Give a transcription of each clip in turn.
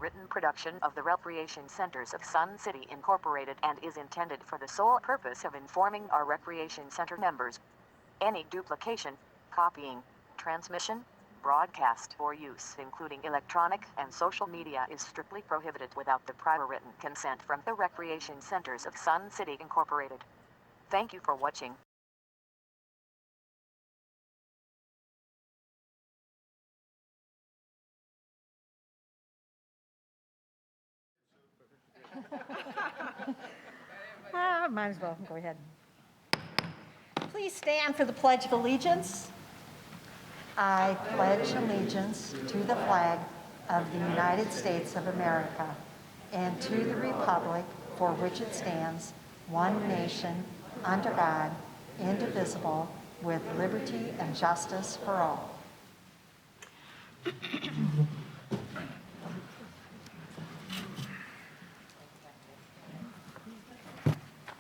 written production of the Recreation Centers of Sun City Incorporated and is intended for the sole purpose of informing our Recreation Center members. Any duplication, copying, transmission, broadcast, or use, including electronic and social media, is strictly prohibited without the prior written consent from the Recreation Centers of Sun City Incorporated. Thank you for watching. Might as well go ahead. Please stand for the Pledge of Allegiance. I pledge allegiance to the flag of the United States of America and to the republic for which it stands, one nation, under God, indivisible, with liberty and justice for all.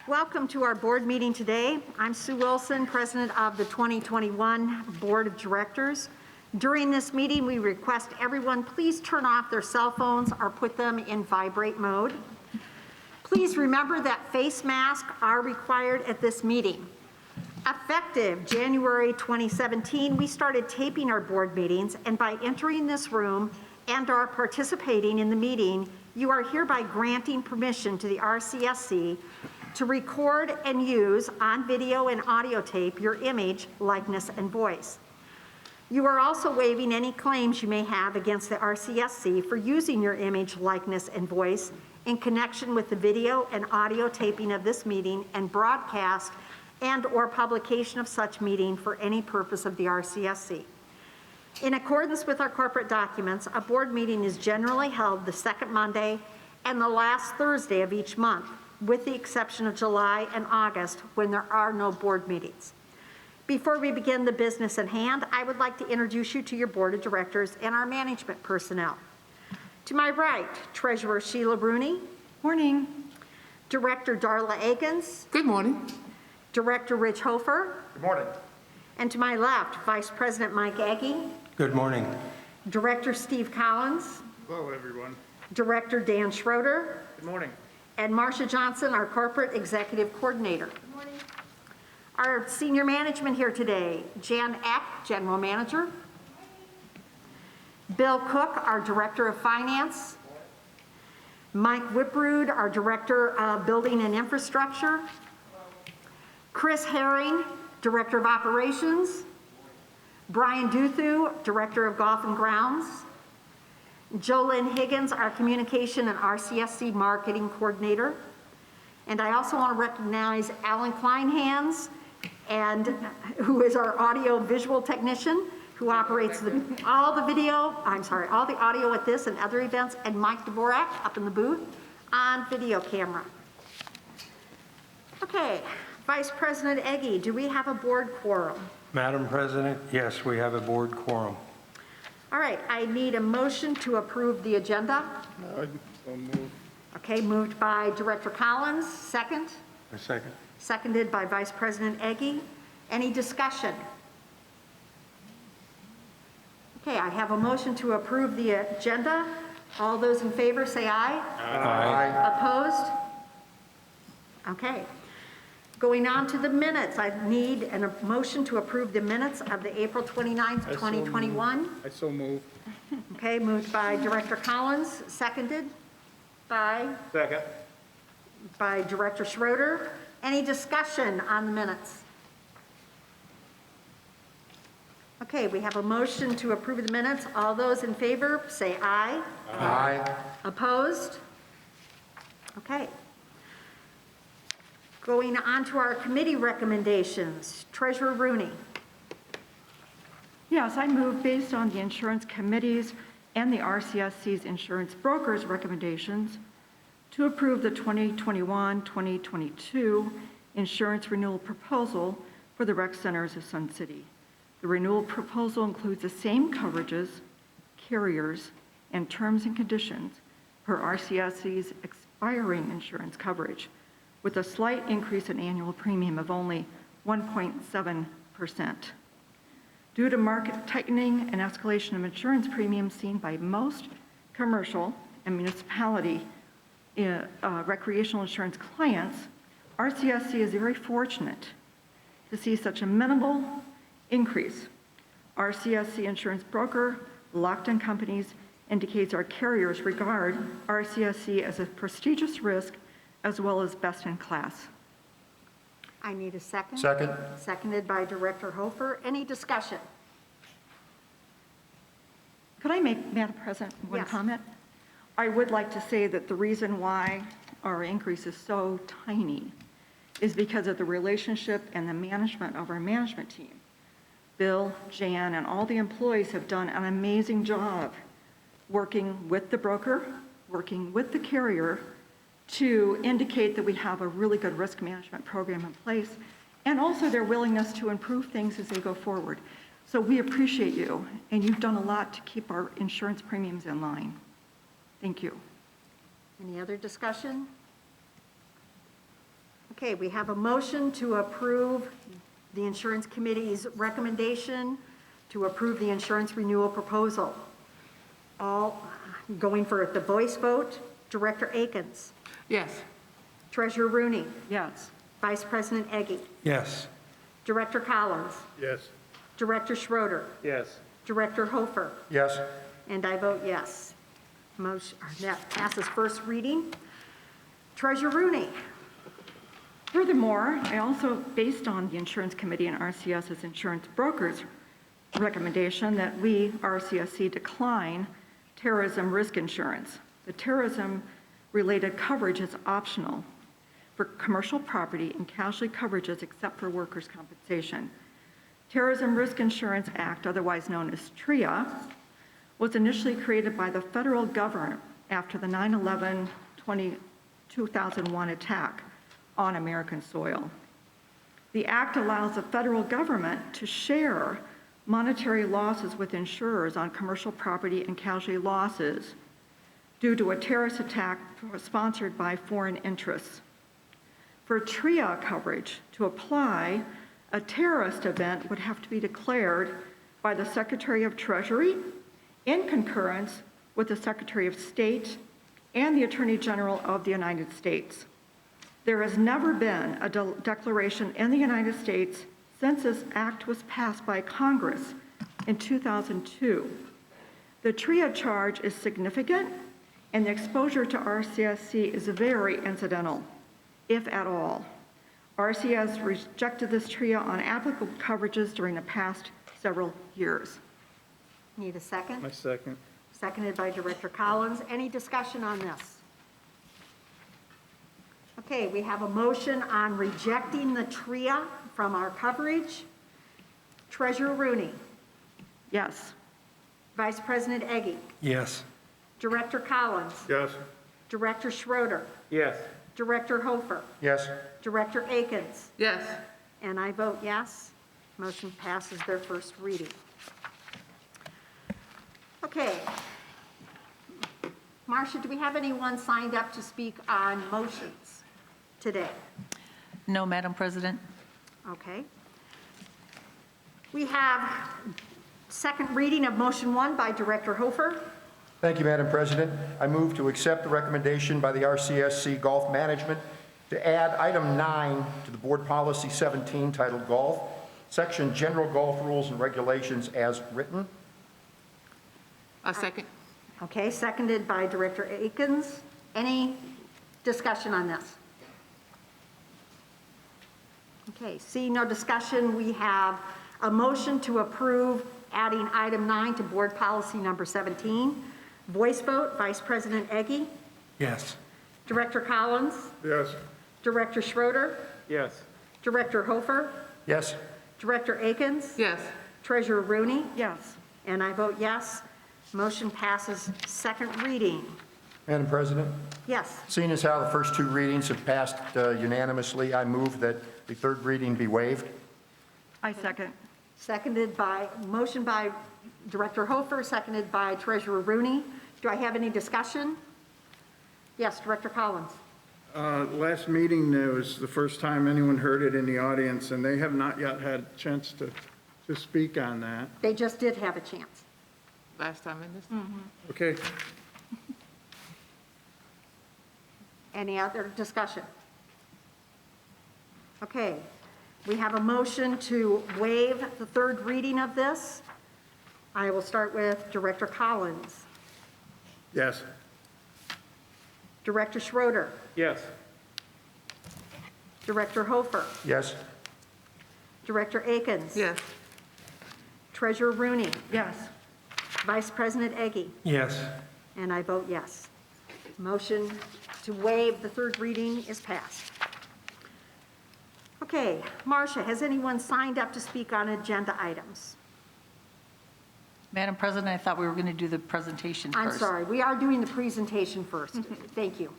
Welcome to our board meeting today. I'm Sue Wilson, President of the 2021 Board of Directors. During this meeting, we request everyone please turn off their cell phones or put them in vibrate mode. Please remember that face masks are required at this meeting. Effective January 2017, we started taping our board meetings, and by entering this room and are participating in the meeting, you are hereby granting permission to the RCSC to record and use on video and audio tape your image, likeness, and voice. You are also waiving any claims you may have against the RCSC for using your image, likeness, and voice in connection with the video and audio taping of this meeting and broadcast and/or publication of such meeting for any purpose of the RCSC. In accordance with our corporate documents, a board meeting is generally held the second Monday and the last Thursday of each month, with the exception of July and August when there are no board meetings. Before we begin the business at hand, I would like to introduce you to your board of directors and our management personnel. To my right, Treasurer Sheila Bruni. Morning. Director Darla Agins. Good morning. Director Rich Hofer. Good morning. And to my left, Vice President Mike Aggie. Good morning. Director Steve Collins. Hello, everyone. Director Dan Schroeder. Good morning. And Marcia Johnson, our Corporate Executive Coordinator. Good morning. Our senior management here today, Jan Eck, General Manager. Bill Cook, our Director of Finance. Mike Whiprood, our Director of Building and Infrastructure. Chris Herring, Director of Operations. Brian Duthu, Director of Golf and Grounds. Jolynn Higgins, our Communication and RCSC Marketing Coordinator. And I also want to recognize Alan Kleinhans, who is our audio visual technician, who operates all the audio at this and other events, and Mike Dvorak up in the booth on video camera. Okay, Vice President Egge, do we have a board quorum? Madam President, yes, we have a board quorum. All right, I need a motion to approve the agenda. So moved. Okay, moved by Director Collins, second. A second. Seconded by Vice President Egge. Any discussion? Okay, I have a motion to approve the agenda. All those in favor say aye. Aye. Opposed? Okay. Going on to the minutes, I need a motion to approve the minutes of the April 29th, 2021. I so move. Okay, moved by Director Collins, seconded by Director Schroeder. Any discussion on the minutes? Okay, we have a motion to approve the minutes. All those in favor say aye. Aye. Opposed? Okay. Going on to our committee recommendations. Treasurer Rooney. Yes, I move based on the insurance committee's and the RCSC's insurance brokers' recommendations to approve the 2021-2022 insurance renewal proposal for the rec centers of Sun City. The renewal proposal includes the same coverages, carriers, and terms and conditions per RCSC's expiring insurance coverage, with a slight increase in annual premium of only 1.7%. Due to market tightening and escalation of insurance premiums seen by most commercial and municipality recreational insurance clients, RCSC is very fortunate to see such a minimal increase. RCSC insurance broker, Lockton Companies, indicates our carriers regard RCSC as a prestigious risk as well as best in class. I need a second. Second. Seconded by Director Hofer. Any discussion? Could I make, Madam President, one Yes. comment? I would like to say that the reason why our increase is so tiny is because of the relationship and the management of our management team. Bill, Jan, and all the employees have done an amazing job working with the broker, working with the carrier to indicate that we have a really good risk management program in place, and also their willingness to improve things as they go forward. So we appreciate you, and you've done a lot to keep our insurance premiums in line. Thank you. Any other discussion? Okay, we have a motion to approve the Insurance Committee's recommendation to approve the insurance renewal proposal. All going for the voice vote. Director Akins, Yes. Treasurer Rooney, Yes. Vice President Eggy, Yes. Director Collins, Yes. Director Schroeder, Yes. Director Hofer, Yes. and I vote yes. Motion, that passes first reading. Treasurer Rooney. Furthermore, I also, based on the Insurance Committee and RCS's insurance brokers' recommendation that we, RCSC, decline terrorism risk insurance. The terrorism-related coverage is optional for commercial property and casualty coverages except for workers' compensation. Terrorism Risk Insurance Act, otherwise known as TRIA, was initially created by the federal government after the 9/11/2001 attack on American soil. The act allows the federal government to share monetary losses with insurers on commercial property and casualty losses due to a terrorist attack sponsored by foreign interests. For TRIA coverage to apply, a terrorist event would have to be declared by the Secretary of Treasury in concurrence with the Secretary of State and the Attorney General of the United States. There has never been a declaration in the United States since this act was passed by Congress in 2002. The TRIA charge is significant, and the exposure to RCSC is very incidental, if at all. RCS rejected this TRIA on applicable coverages during the past several years. Need a second? My second. Seconded by Director Collins. Any discussion on this? Okay, we have a motion on rejecting the TRIA from our coverage. Treasurer Rooney, Yes. Vice President Eggy, Yes. Director Collins, Yes. Director Schroeder, Yes. Director Hofer, Yes. Director Akins, Yes. and I vote yes. Motion passes their first reading. Okay. Marcia, do we have anyone signed up to speak on motions today? No, Madam President. Okay. We have second reading of motion one by Director Hofer. Thank you, Madam President. I move to accept the recommendation by the RCSC Golf Management to add item 9 to the Board Policy 17 titled Golf, section General Golf Rules and Regulations as written. A second. Okay, seconded by Director Akins. Any discussion on this? Okay, see no discussion, we have a motion to approve adding item 9 to Board Policy number 17. Voice vote, Vice President Eggy, Yes. Director Collins, Yes. Director Schroeder, Yes. Director Hofer, Yes. Director Akins, Yes. Treasurer Rooney, Yes. and I vote yes. Motion passes second reading. Madam President, Yes, seeing as how the first two readings have passed unanimously, I move that the third reading be waived. I second. seconded by, motion by Director Hofer, seconded by Treasurer Rooney. Do I have any discussion? Yes, Director Collins. Last meeting, it was the first time anyone heard it in the audience, and they have not yet had a chance to speak on that. They just did have a chance. Last time in this. Okay. Any other discussion? Okay, we have a motion to waive the third reading of this. I will start with Director Collins, Yes. Director Schroeder, Yes. Director Hofer, Yes. Director Akins. Yes. Treasurer Rooney, Yes. Vice President Eggy, Yes. and I vote yes. Motion to waive the third reading is passed. Okay, Marcia, has anyone signed up to speak on agenda items? Madam President, I thought we were going to do the presentation first. I'm sorry, we are doing the presentation first. Thank you.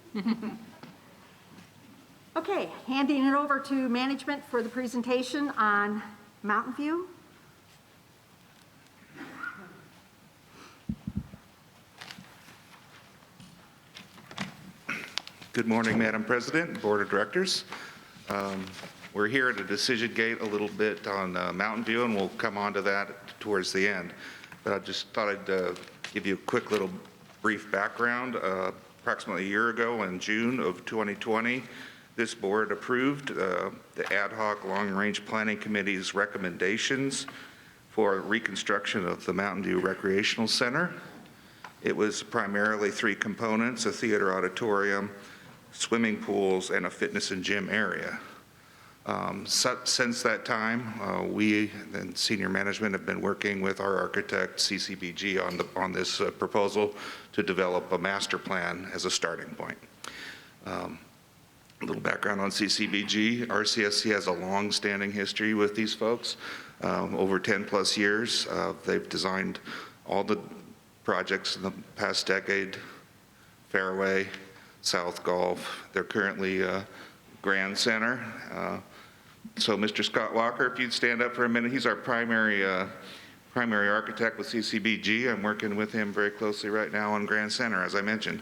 Okay, handing it over to management for the presentation on Mountain View. Good morning, Madam President and Board of Directors. We're here at a decision gate a little bit on Mountain View, and we'll come on to that towards the end. But I just thought I'd give you a quick little brief background. Approximately a year ago, in June of 2020, this board approved the Ad Hoc Long Range Planning Committee's recommendations for reconstruction of the Mountain View Recreational Center. It was primarily three components: a theater auditorium, swimming pools, and a fitness and gym area. Since that time, we and senior management have been working with our architect, CCBG, on this proposal to develop a master plan as a starting point. A little background on CCBG. RCSC has a long-standing history with these folks. Over 10-plus years, they've designed all the projects in the past decade: Fairway, South Golf. They're currently Grand Center. So Mr. Scott Walker, if you'd stand up for a minute, he's our primary architect with CCBG. I'm working with him very closely right now on Grand Center, as I mentioned.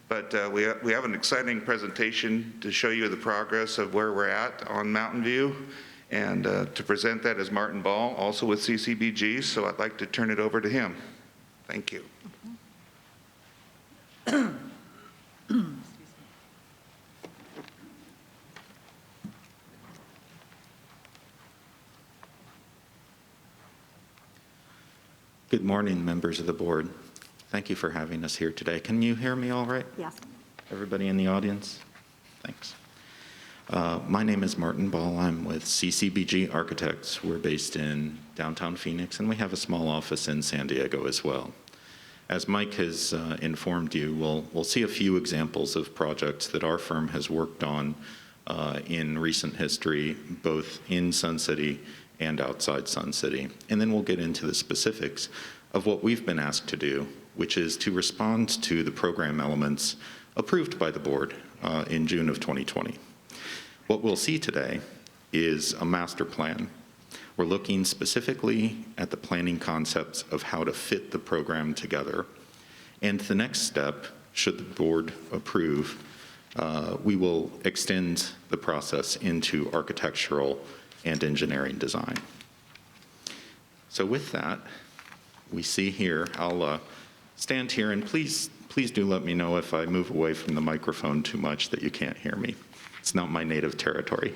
But we have an exciting presentation to show you the progress of where we're at on Mountain View. And to present that is Martin Ball, also with CCBG. So I'd like to turn it over to him. Thank you. Good morning, members of the board. Thank you for having us here today. Can you hear me all right? Yes. Everybody in the audience? Thanks. My name is Martin Ball. I'm with CCBG Architects. We're based in downtown Phoenix, and we have a small office in San Diego as well. As Mike has informed you, we'll see a few examples of projects that our firm has worked on in recent history, both in Sun City and outside Sun City. And then we'll get into the specifics of what we've been asked to do, which is to respond to the program elements approved by the board in June of 2020. What we'll see today is a master plan. We're looking specifically at the planning concepts of how to fit the program together. And the next step, should the board approve, we will extend the process into architectural and engineering design. So with that, we see here, I'll stand here, and please do let me know if I move away from the microphone too much that you can't hear me. It's not my native territory.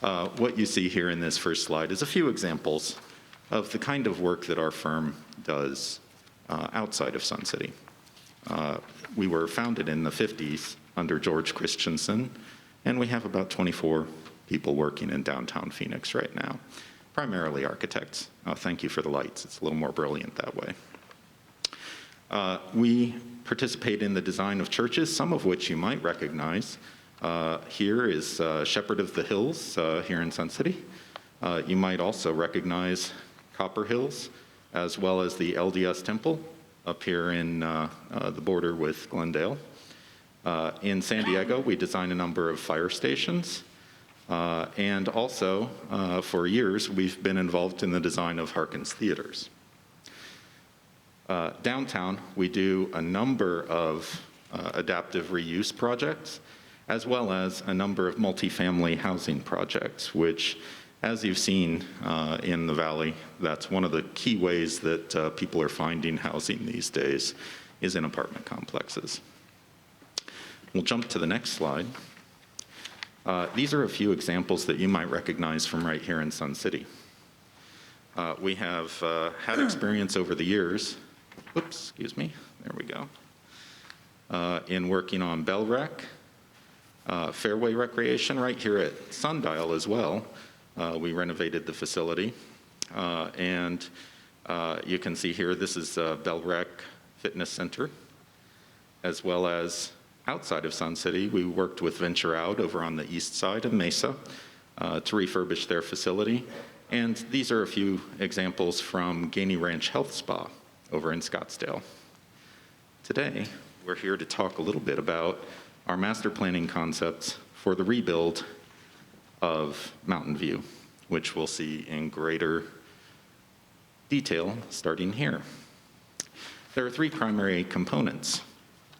What you see here in this first slide is a few examples of the kind of work that our firm does outside of Sun City. We were founded in the 50s under George Christensen, and we have about 24 people working in downtown Phoenix right now, primarily architects. Thank you for the lights. It's a little more brilliant that way. We participate in the design of churches, some of which you might recognize. Here is Shepherd of the Hills here in Sun City. You might also recognize Copper Hills, as well as the LDS Temple up here in the border with Glendale. In San Diego, we design a number of fire stations. And also, for years, we've been involved in the design of Harkins theaters. Downtown, we do a number of adaptive reuse projects, as well as a number of multifamily housing projects, which, as you've seen in the Valley, that's one of the key ways that people are finding housing these days, is in apartment complexes. We'll jump to the next slide. These are a few examples that you might recognize from right here in Sun City. We have had experience over the years, there we go, in working on Bell Rec, Fairway Recreation right here at Sundial as well. We renovated the facility. And you can see here, this is Bell Rec Fitness Center, as well as outside of Sun City, we worked with Venture Out over on the east side of Mesa to refurbish their facility. And these are a few examples from Gainey Ranch Health Spa over in Scottsdale. Today, we're here to talk a little bit about our master planning concepts for the rebuild of Mountain View, which we'll see in greater detail starting here. There are 3 primary components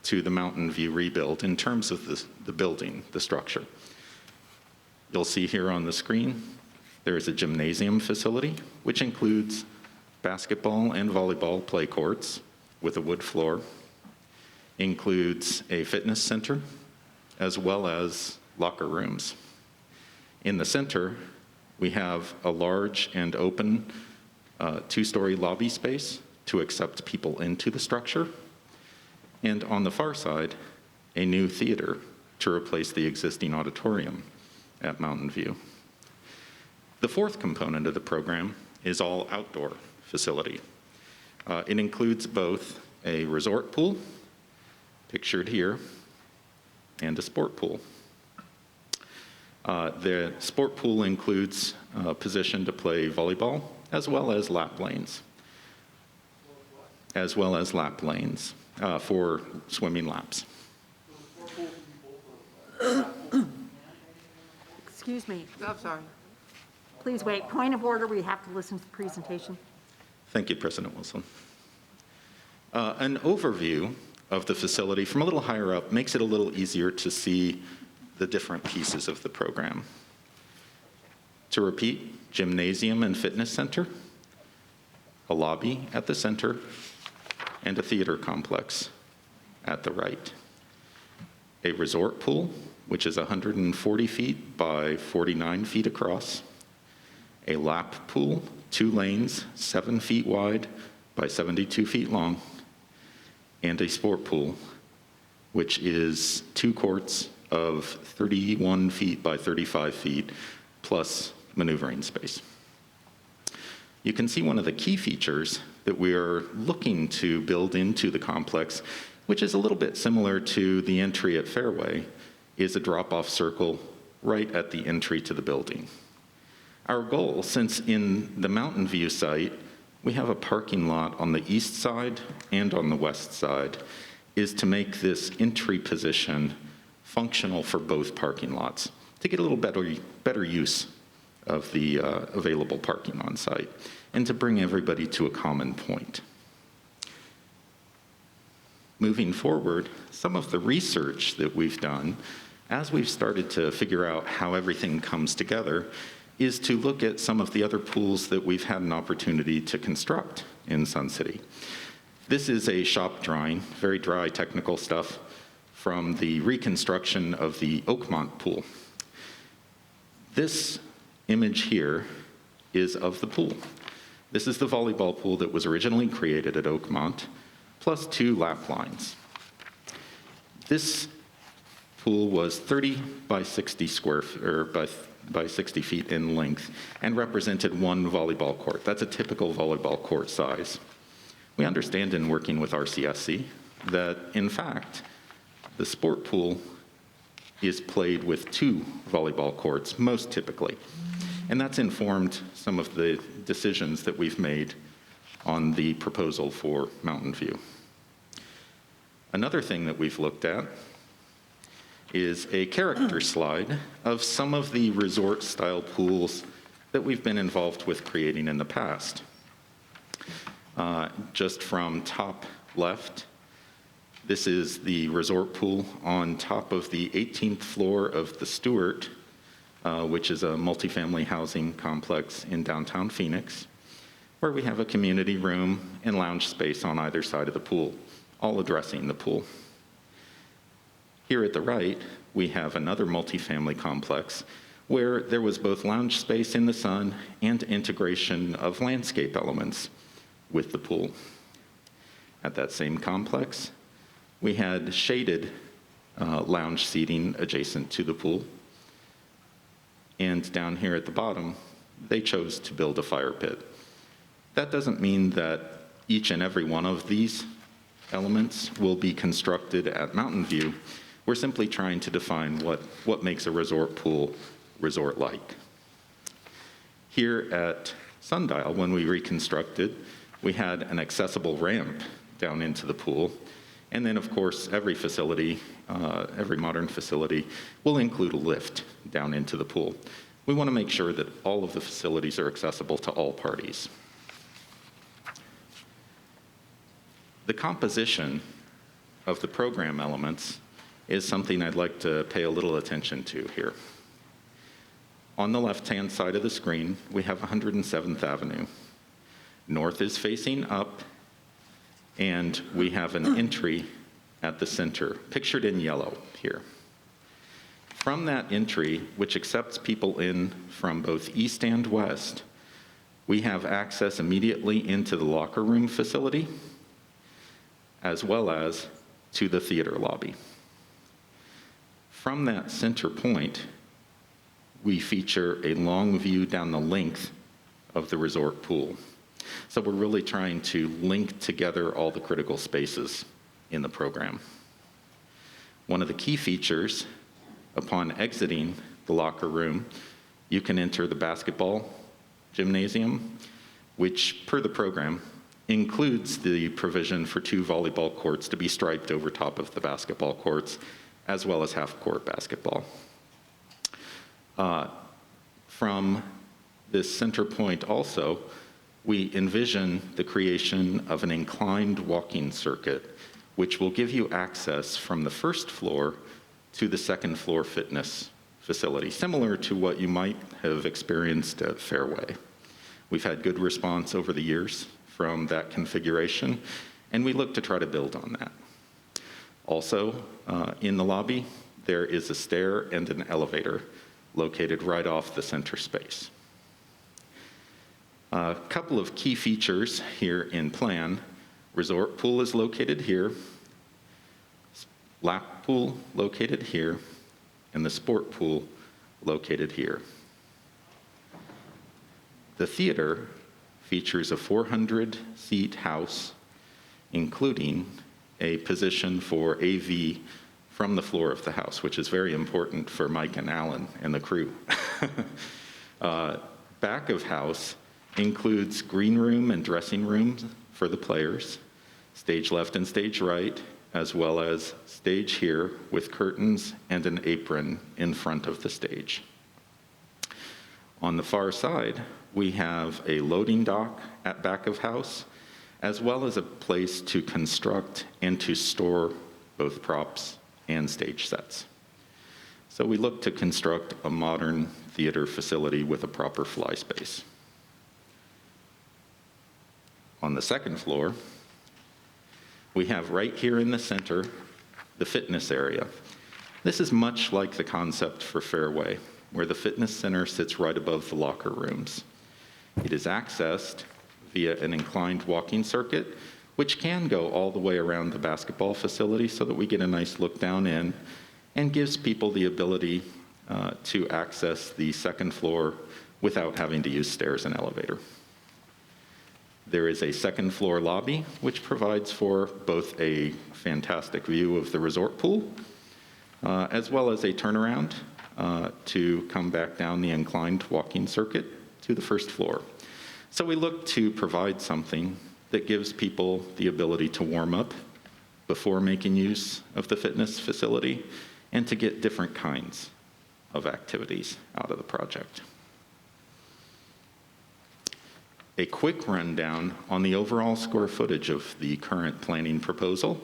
to the Mountain View rebuild in terms of the building, the structure. You'll see here on the screen, there is a gymnasium facility, which includes basketball and volleyball play courts with a wood floor, includes a fitness center, as well as locker rooms. In the center, we have a large and open 2-story lobby space to accept people into the structure. And on the far side, a new theater to replace the existing auditorium at Mountain View. The 4th component of the program is all outdoor facility. It includes both a resort pool, pictured here, and a sport pool. The sport pool includes a position to play volleyball, as well as lap lanes. For swimming laps. Excuse me. I'm sorry. Please wait. Point of order, we have to listen to the presentation. Thank you, President Wilson. An overview of the facility from a little higher up makes it a little easier to see the different pieces of the program. To repeat, gymnasium and fitness center, a lobby at the center, and a theater complex at the right. A resort pool, which is 140 feet by 49 feet across. A lap pool, 2 lanes, 7 feet wide by 72 feet long. And a sport pool, which is 2 courts of 31 feet by 35 feet, plus maneuvering space. You can see one of the key features that we are looking to build into the complex, which is a little bit similar to the entry at Fairway, is a drop-off circle right at the entry to the building. Our goal, since in the Mountain View site, we have a parking lot on the east side and on the west side, is to make this entry position functional for both parking lots, to get a little better use of the available parking on site, and to bring everybody to a common point. Moving forward, some of the research that we've done, as we've started to figure out how everything comes together, is to look at some of the other pools that we've had an opportunity to construct in Sun City. This is a shop drawing, very dry technical stuff, from the reconstruction of the Oakmont pool. This image here is of the pool. This is the volleyball pool that was originally created at Oakmont, plus 2 lap lines. This pool was 30 by 60 by 60 feet in length and represented 1 volleyball court. That's a typical volleyball court size. We understand in working with RCSC that, in fact, the sport pool is played with 2 volleyball courts, most typically. And that's informed some of the decisions that we've made on the proposal for Mountain View. Another thing that we've looked at is a character slide of some of the resort-style pools that we've been involved with creating in the past. Just from top left, this is the resort pool on top of the 18th floor of the Stewart, which is a multifamily housing complex in downtown Phoenix, where we have a community room and lounge space on either side of the pool, all addressing the pool. Here at the right, we have another multifamily complex where there was both lounge space in the sun and integration of landscape elements with the pool. At that same complex, we had shaded lounge seating adjacent to the pool. And down here at the bottom, they chose to build a fire pit. That doesn't mean that each and every one of these elements will be constructed at Mountain View. We're simply trying to define what makes a resort pool resort-like. Here at Sundial, when we reconstructed, we had an accessible ramp down into the pool. And then, of course, every facility, every modern facility will include a lift down into the pool. We want to make sure that all of the facilities are accessible to all parties. The composition of the program elements is something I'd like to pay a little attention to here. On the left-hand side of the screen, we have 107th Avenue. North is facing up, and we have an entry at the center, pictured in yellow here. From that entry, which accepts people in from both east and west, we have access immediately into the locker room facility, as well as to the theater lobby. From that center point, we feature a long view down the length of the resort pool. So we're really trying to link together all the critical spaces in the program. One of the key features, upon exiting the locker room, you can enter the basketball gymnasium, which, per the program, includes the provision for 2 volleyball courts to be striped over top of the basketball courts, as well as half-court basketball. From this center point also, we envision the creation of an inclined walking circuit, which will give you access from the first floor to the second floor fitness facility, similar to what you might have experienced at Fairway. We've had good response over the years from that configuration, and we look to try to build on that. Also, in the lobby, there is a stair and an elevator located right off the center space. A couple of key features here in plan. Resort pool is located here, lap pool located here, and the sport pool located here. The theater features a 400-seat house, including a position for AV from the floor of the house, which is very important for Mike and Alan and the crew. Back of house includes green room and dressing rooms for the players, stage left and stage right, as well as stage here with curtains and an apron in front of the stage. On the far side, we have a loading dock at back of house, as well as a place to construct and to store both props and stage sets. So we look to construct a modern theater facility with a proper fly space. On the second floor, we have right here in the center the fitness area. This is much like the concept for Fairway, where the fitness center sits right above the locker rooms. It is accessed via an inclined walking circuit, which can go all the way around the basketball facility so that we get a nice look down in, and gives people the ability to access the second floor without having to use stairs and elevator. There is a second floor lobby, which provides for both a fantastic view of the resort pool, as well as a turnaround to come back down the inclined walking circuit to the first floor. So we look to provide something that gives people the ability to warm up before making use of the fitness facility and to get different kinds of activities out of the project. A quick rundown on the overall square footage of the current planning proposal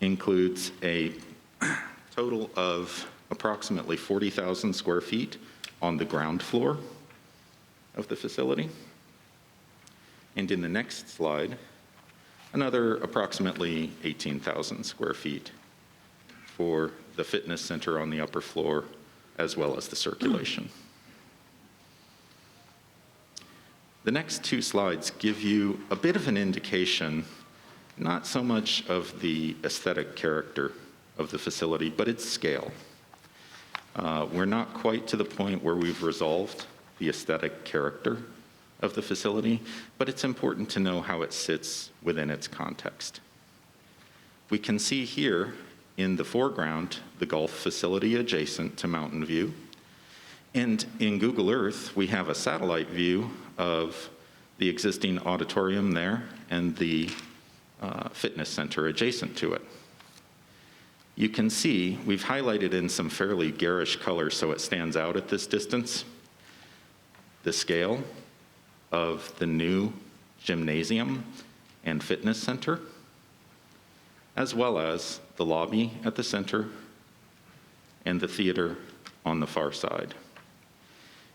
includes a total of approximately 40,000 square feet on the ground floor of the facility. And in the next slide, another approximately 18,000 square feet for the fitness center on the upper floor, as well as the circulation. The next two slides give you a bit of an indication, not so much of the aesthetic character of the facility, but its scale. We're not quite to the point where we've resolved the aesthetic character of the facility, but it's important to know how it sits within its context. We can see here in the foreground the golf facility adjacent to Mountain View. And in Google Earth, we have a satellite view of the existing auditorium there and the fitness center adjacent to it. You can see we've highlighted in some fairly garish colors so it stands out at this distance the scale of the new gymnasium and fitness center, as well as the lobby at the center and the theater on the far side.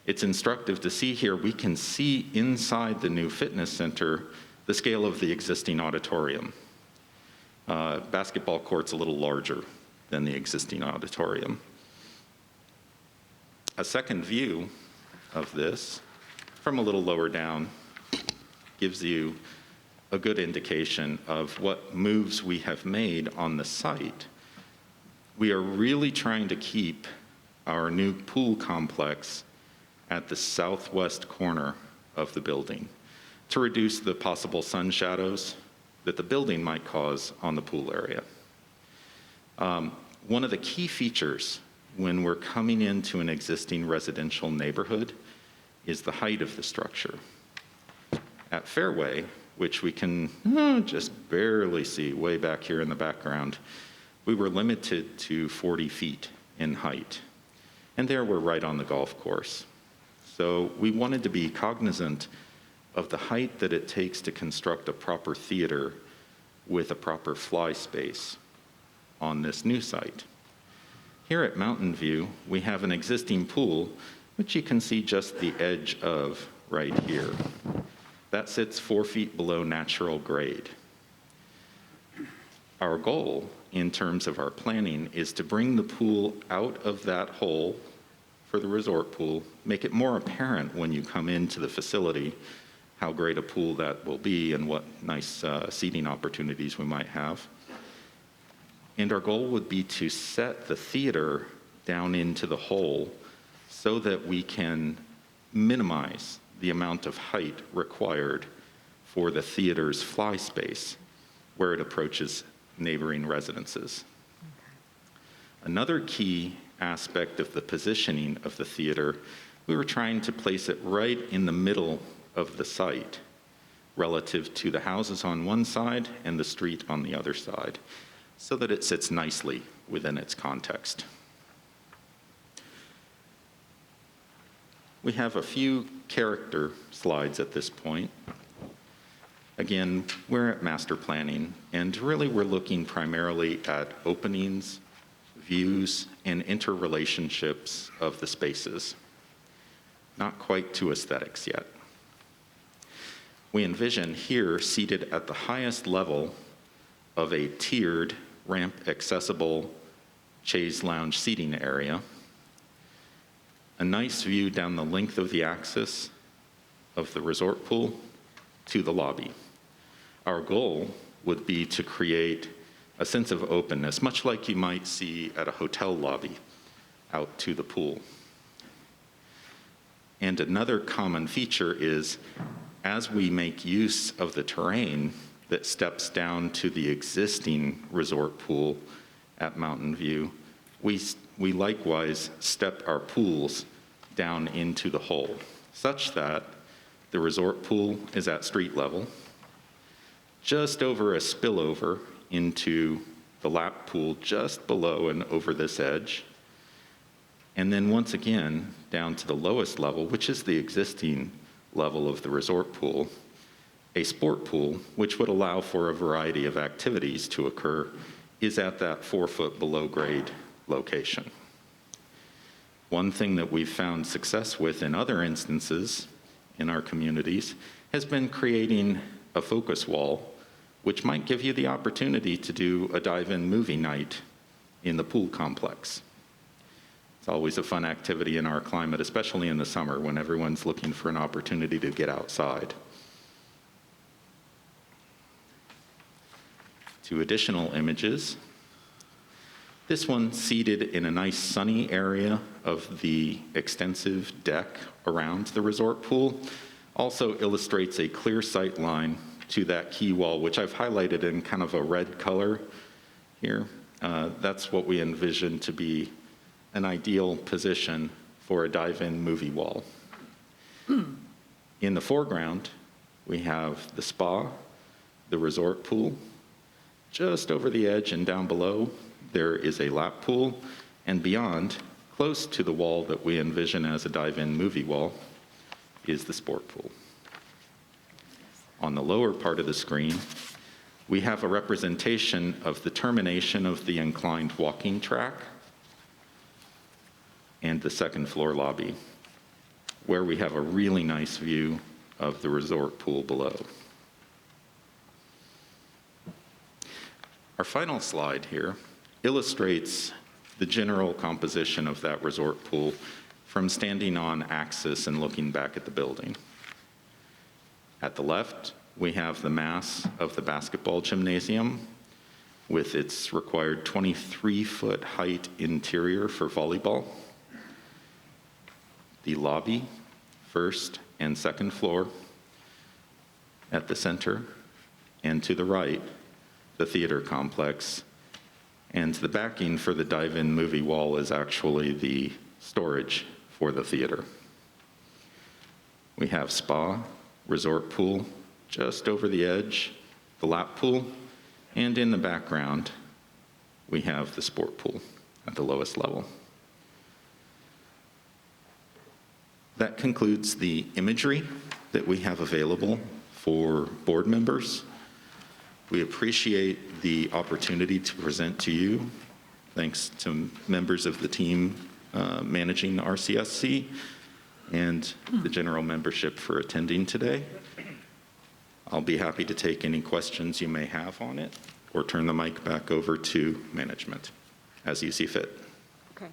It's instructive to see here, we can see inside the new fitness center the scale of the existing auditorium. Basketball court's a little larger than the existing auditorium. A second view of this from a little lower down gives you a good indication of what moves we have made on the site. We are really trying to keep our new pool complex at the southwest corner of the building to reduce the possible sun shadows that the building might cause on the pool area. One of the key features when we're coming into an existing residential neighborhood is the height of the structure. At Fairway, which we can just barely see way back here in the background, we were limited to 40 feet in height. And there we're right on the golf course. So we wanted to be cognizant of the height that it takes to construct a proper theater with a proper fly space on this new site. Here at Mountain View, we have an existing pool, which you can see just the edge of right here. That sits 4 feet below natural grade. Our goal in terms of our planning is to bring the pool out of that hole for the resort pool, make it more apparent when you come into the facility how great a pool that will be and what nice seating opportunities we might have. And our goal would be to set the theater down into the hole so that we can minimize the amount of height required for the theater's fly space where it approaches neighboring residences. Another key aspect of the positioning of the theater, we were trying to place it right in the middle of the site relative to the houses on one side and the street on the other side, so that it sits nicely within its context. We have a few character slides at this point. Again, we're at master planning, and really we're looking primarily at openings, views, and interrelationships of the spaces. Not quite to aesthetics yet. We envision here, seated at the highest level of a tiered, ramp-accessible chaise lounge seating area, a nice view down the length of the axis of the resort pool to the lobby. Our goal would be to create a sense of openness, much like you might see at a hotel lobby out to the pool. And another common feature is, as we make use of the terrain that steps down to the existing resort pool at Mountain View, we likewise step our pools down into the hole, such that the resort pool is at street level, just over a spillover into the lap pool just below and over this edge, and then once again down to the lowest level, which is the existing level of the resort pool, a sport pool, which would allow for a variety of activities to occur, is at that 4 foot below grade location. One thing that we've found success with in other instances in our communities has been creating a focus wall, which might give you the opportunity to do a dive-in movie night in the pool complex. It's always a fun activity in our climate, especially in the summer when everyone's looking for an opportunity to get outside. 2 additional images. This one seated in a nice sunny area of the extensive deck around the resort pool also illustrates a clear sight line to that key wall, which I've highlighted in kind of a red color here. That's what we envision to be an ideal position for a dive-in movie wall. In the foreground, we have the spa, the resort pool. Just over the edge and down below, there is a lap pool, and beyond, close to the wall that we envision as a dive-in movie wall, is the sport pool. On the lower part of the screen, we have a representation of the termination of the inclined walking track and the second floor lobby, where we have a really nice view of the resort pool below. Our final slide here illustrates the general composition of that resort pool from standing on axis and looking back at the building. At the left, we have the mass of the basketball gymnasium with its required 23-foot height interior for volleyball. The lobby, first and second floor. At the center and to the right, the theater complex. And the backing for the dive-in movie wall is actually the storage for the theater. We have spa, resort pool, just over the edge, the lap pool, and in the background, we have the sport pool at the lowest level. That concludes the imagery that we have available for board members. We appreciate the opportunity to present to you, thanks to members of the team managing the RCSC and the general membership for attending today. I'll be happy to take any questions you may have on it or turn the mic back over to management as you see fit. Okay.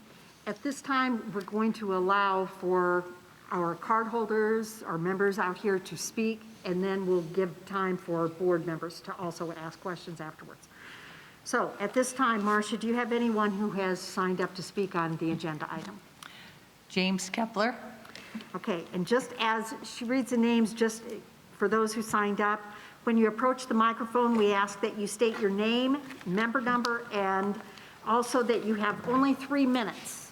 At this time, we're going to allow for our cardholders, our members out here to speak, and then we'll give time for board members to also ask questions afterwards. So at this time, Marcia, do you have anyone who has signed up to speak on the agenda item? James Kepler. Okay, and just as she reads the names, just for those who signed up, when you approach the microphone, we ask that you state your name, member number, and also that you have only 3 minutes.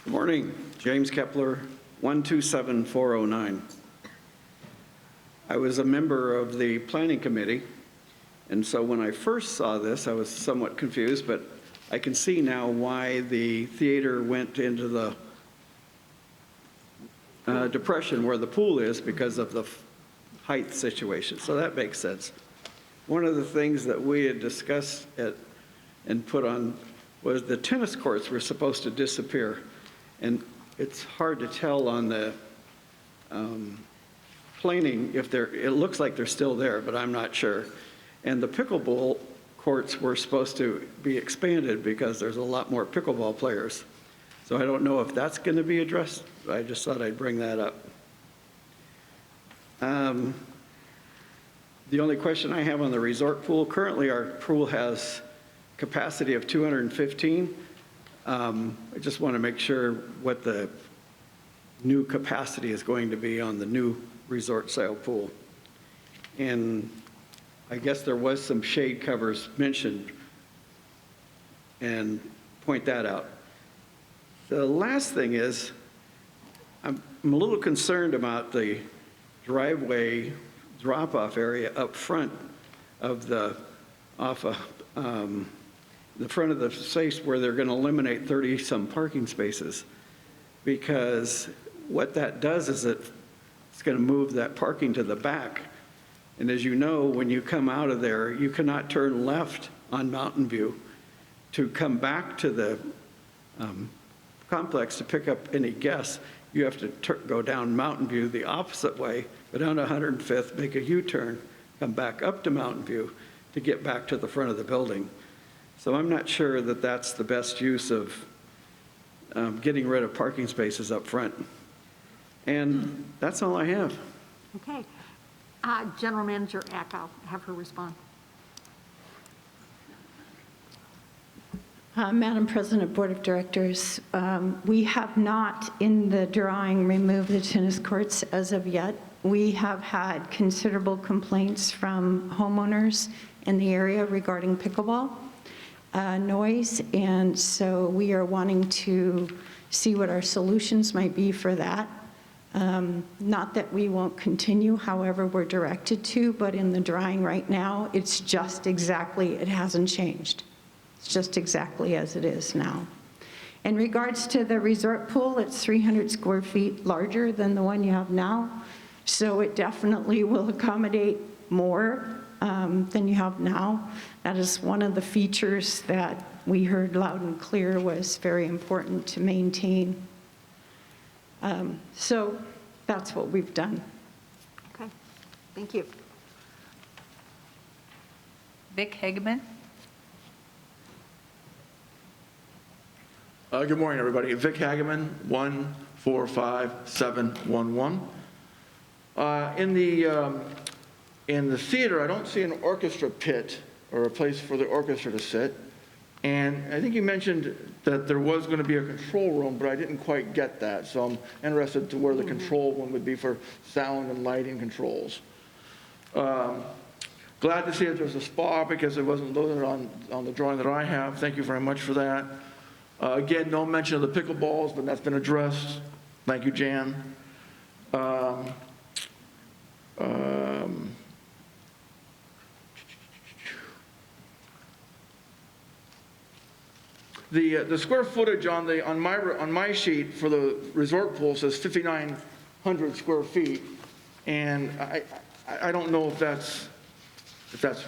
Good morning, James Kepler, 127409. I was a member of the planning committee, and so when I first saw this, I was somewhat confused, but I can see now why the theater went into the depression where the pool is because of the height situation. So that makes sense. One of the things that we had discussed and put on was the tennis courts were supposed to disappear. And it's hard to tell on the planing if it looks like they're still there, but I'm not sure. And the pickleball courts were supposed to be expanded because there's a lot more pickleball players. So I don't know if that's going to be addressed. I just thought I'd bring that up. The only question I have on the resort pool, currently our pool has capacity of 215. I just want to make sure what the new capacity is going to be on the new resort style pool. And I guess there was some shade covers mentioned, and point that out. The last thing is, I'm a little concerned about the driveway drop-off area up front of the front of the space where they're going to eliminate 30-some parking spaces, because what that does is it's going to move that parking to the back. And as you know, when you come out of there, you cannot turn left on Mountain View to come back to the complex to pick up any guests. you have to go down Mountain View the opposite way, go down to 105th, make a U-turn, come back up to Mountain View to get back to the front of the building. So I'm not sure that that's the best use of getting rid of parking spaces up front. And that's all I have. Okay. General Manager Eck, I'll have her respond. Madam President, Board of Directors, we have not in the drawing removed the tennis courts as of yet. We have had considerable complaints from homeowners in the area regarding pickleball noise, and so we are wanting to see what our solutions might be for that. Not that we won't continue, however we're directed to, but in the drawing right now, it's just exactly, it hasn't changed. It's just exactly as it is now. In regards to the resort pool, it's 300 square feet larger than the one you have now, so it definitely will accommodate more than you have now. That is one of the features that we heard loud and clear was very important to maintain. So that's what we've done. Okay, thank you. Vic Hageman? Good morning, everybody. Vic Hageman, 145711. In the theater, I don't see an orchestra pit or a place for the orchestra to sit. And I think you mentioned that there was going to be a control room, but I didn't quite get that. So I'm interested to where the control room would be for sound and lighting controls. Glad to see that there's a spa because it wasn't loaded on the drawing that I have. Thank you very much for that. Again, no mention of the pickleballs, but that's been addressed. Thank you, Jan. The square footage on my sheet for the resort pool says 5,900 square feet, and I don't know if that's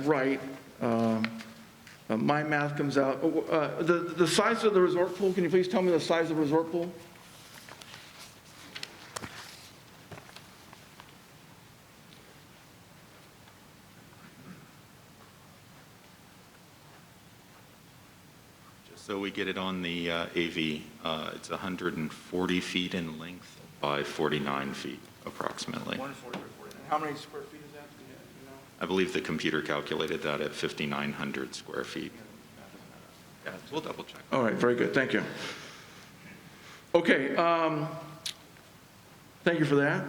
right. My math comes out. The size of the resort pool, can you please tell me the size of the resort pool? Just so we get it on the AV, it's 140 feet in length by 49 feet approximately. 140 by 49. How many square feet is that? Do you know? I believe the computer calculated that at 5,900 square feet. Yeah, we'll double check. All right, very good, thank you. Okay, thank you for that.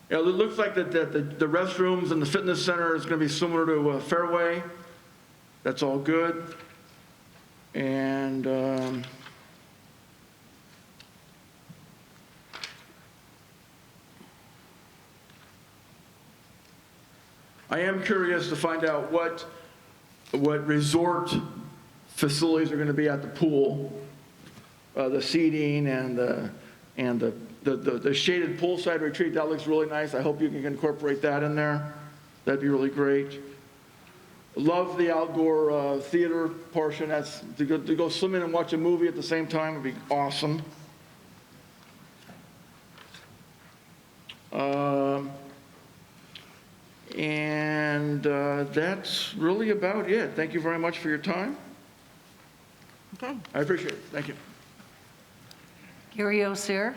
Yeah, it looks like that the restrooms and the fitness center is going to be similar to Fairway. That's all good. And I am curious to find out what resort facilities are going to be at the pool, the seating and the shaded poolside retreat. That looks really nice. I hope you can incorporate that in there. That'd be really great. Love the outdoor theater portion. That's to go swimming and watch a movie at the same time would be awesome. And that's really about it. Thank you very much for your time. Okay. I appreciate it. Thank you. Gary O'Sear?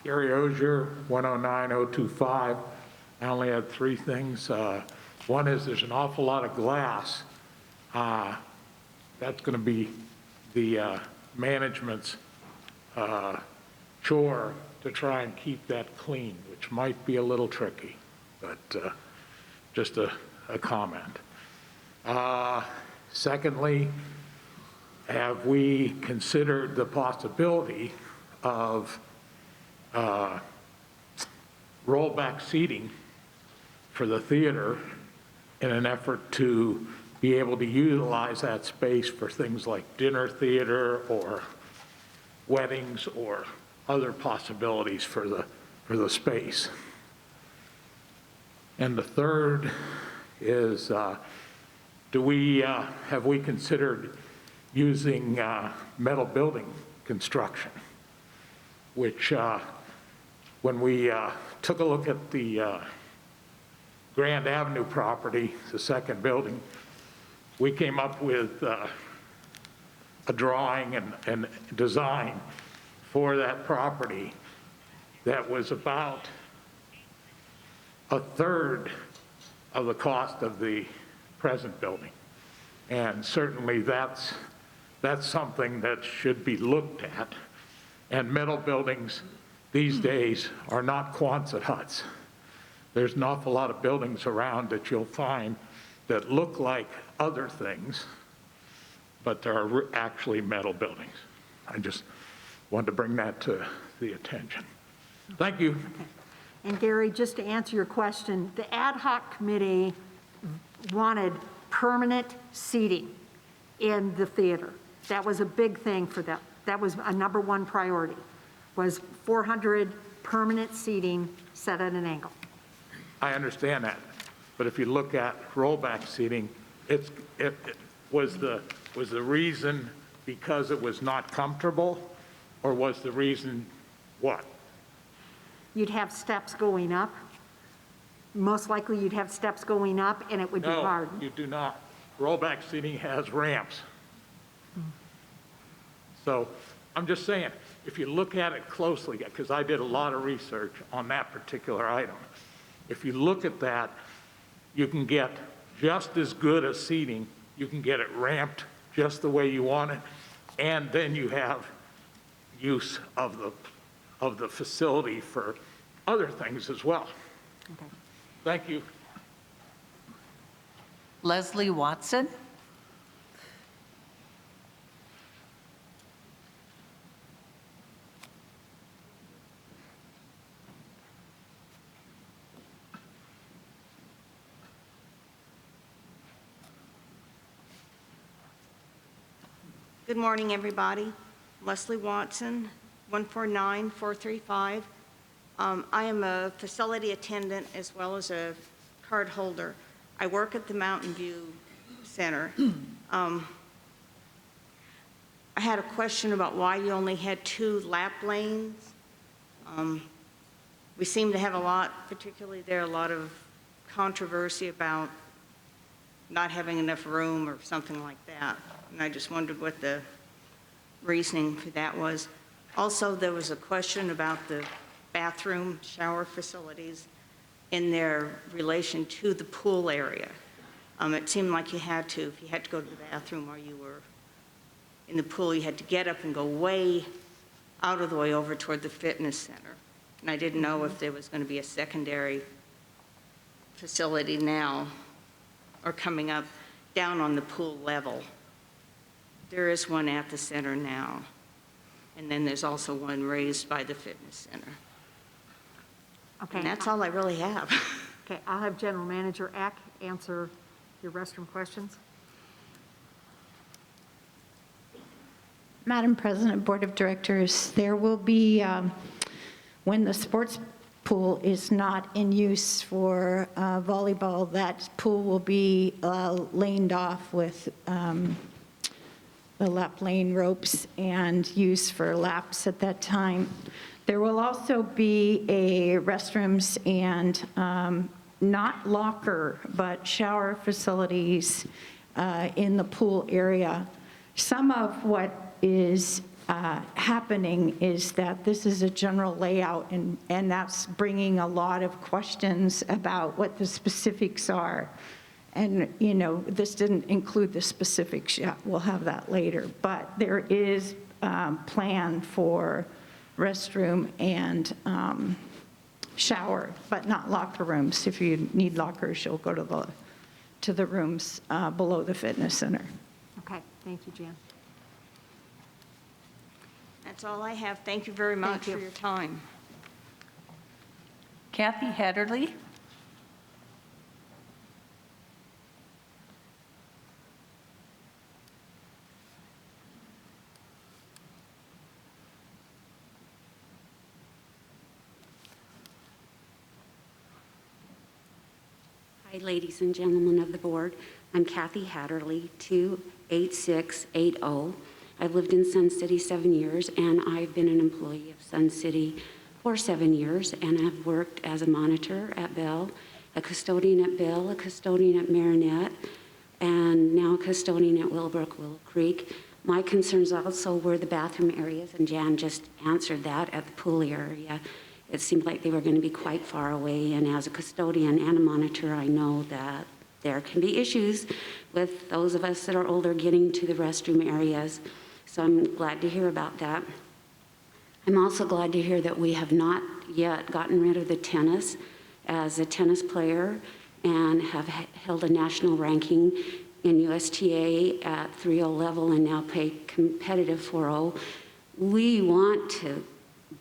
Gary Ozier, 109025. I only had three things. One is there's an awful lot of glass. That's going to be the management's chore to try and keep that clean, which might be a little tricky, but just a comment. Secondly, have we considered the possibility of rollback seating for the theater in an effort to be able to utilize that space for things like dinner theater or weddings or other possibilities for the space? And the third is, have we considered using metal building construction? Which, when we took a look at the Grand Avenue property, the second building, we came up with a drawing and design for that property that was about a third of the cost of the present building. And certainly that's something that should be looked at. And metal buildings these days are not Quonset huts. There's an awful lot of buildings around that you'll find that look like other things, but they're actually metal buildings. I just wanted to bring that to the attention. Thank you. Okay. And Gary, just to answer your question, the ad hoc committee wanted permanent seating in the theater. That was a big thing for them. That was a number one priority, was 400 permanent seating set at an angle. I understand that, but if you look at rollback seating, it was the reason because it was not comfortable, or was the reason what? You'd have steps going up. Most likely you'd have steps going up and it would be hard. No, you do not. Rollback seating has ramps. So I'm just saying, if you look at it closely, because I did a lot of research on that particular item, if you look at that, you can get just as good a seating, you can get it ramped just the way you want it, and then you have use of the facility for other things as well. Okay. Thank you. Leslie Watson? Good morning, everybody. Leslie Watson, 149435. I am a facility attendant as well as a card holder. I work at the Mountain View Center. I had a question about why you only had 2 lap lanes. We seem to have a lot, particularly there, a lot of controversy about not having enough room or something like that. And I just wondered what the reasoning for that was. Also, there was a question about the bathroom, shower facilities in their relation to the pool area. It seemed like you had to, if you had to go to the bathroom or you were in the pool, you had to get up and go way out of the way over toward the fitness center. And I didn't know if there was going to be a secondary facility now or coming up down on the pool level. There is one at the center now, and then there's also one raised by the fitness center. Okay. And that's all I really have. Okay, I'll have General Manager Eck answer your restroom questions. Madam President, Board of Directors, there will be, when the sports pool is not in use for volleyball, that pool will be laned off with the lap lane ropes and used for laps at that time. There will also be a restrooms and not locker, but shower facilities in the pool area. Some of what is happening is that this is a general layout, and that's bringing a lot of questions about what the specifics are. And, you know, this didn't include the specifics yet. We'll have that later. But there is plan for restroom and shower, but not locker rooms. If you need lockers, you'll go to the rooms below the fitness center. Okay, thank you, Jan. That's all I have. Thank you very much for your time. Kathy Hatterley? Hi, ladies and gentlemen of the board. I'm Kathy Hatterley, 28680. I've lived in Sun City 7 years, and I've been an employee of Sun City for 7 years, and I've worked as a monitor at Bell, a custodian at Bell, a custodian at Marinette, and now a custodian at Willowbrook, Willow Creek. My concerns also were the bathroom areas, and Jan just answered that at the pool area. It seemed like they were going to be quite far away, and as a custodian and a monitor, I know that there can be issues with those of us that are older getting to the restroom areas. So I'm glad to hear about that. I'm also glad to hear that we have not yet gotten rid of the tennis as a tennis player and have held a national ranking in USTA at 3.0 level and now play competitive 4.0. We want to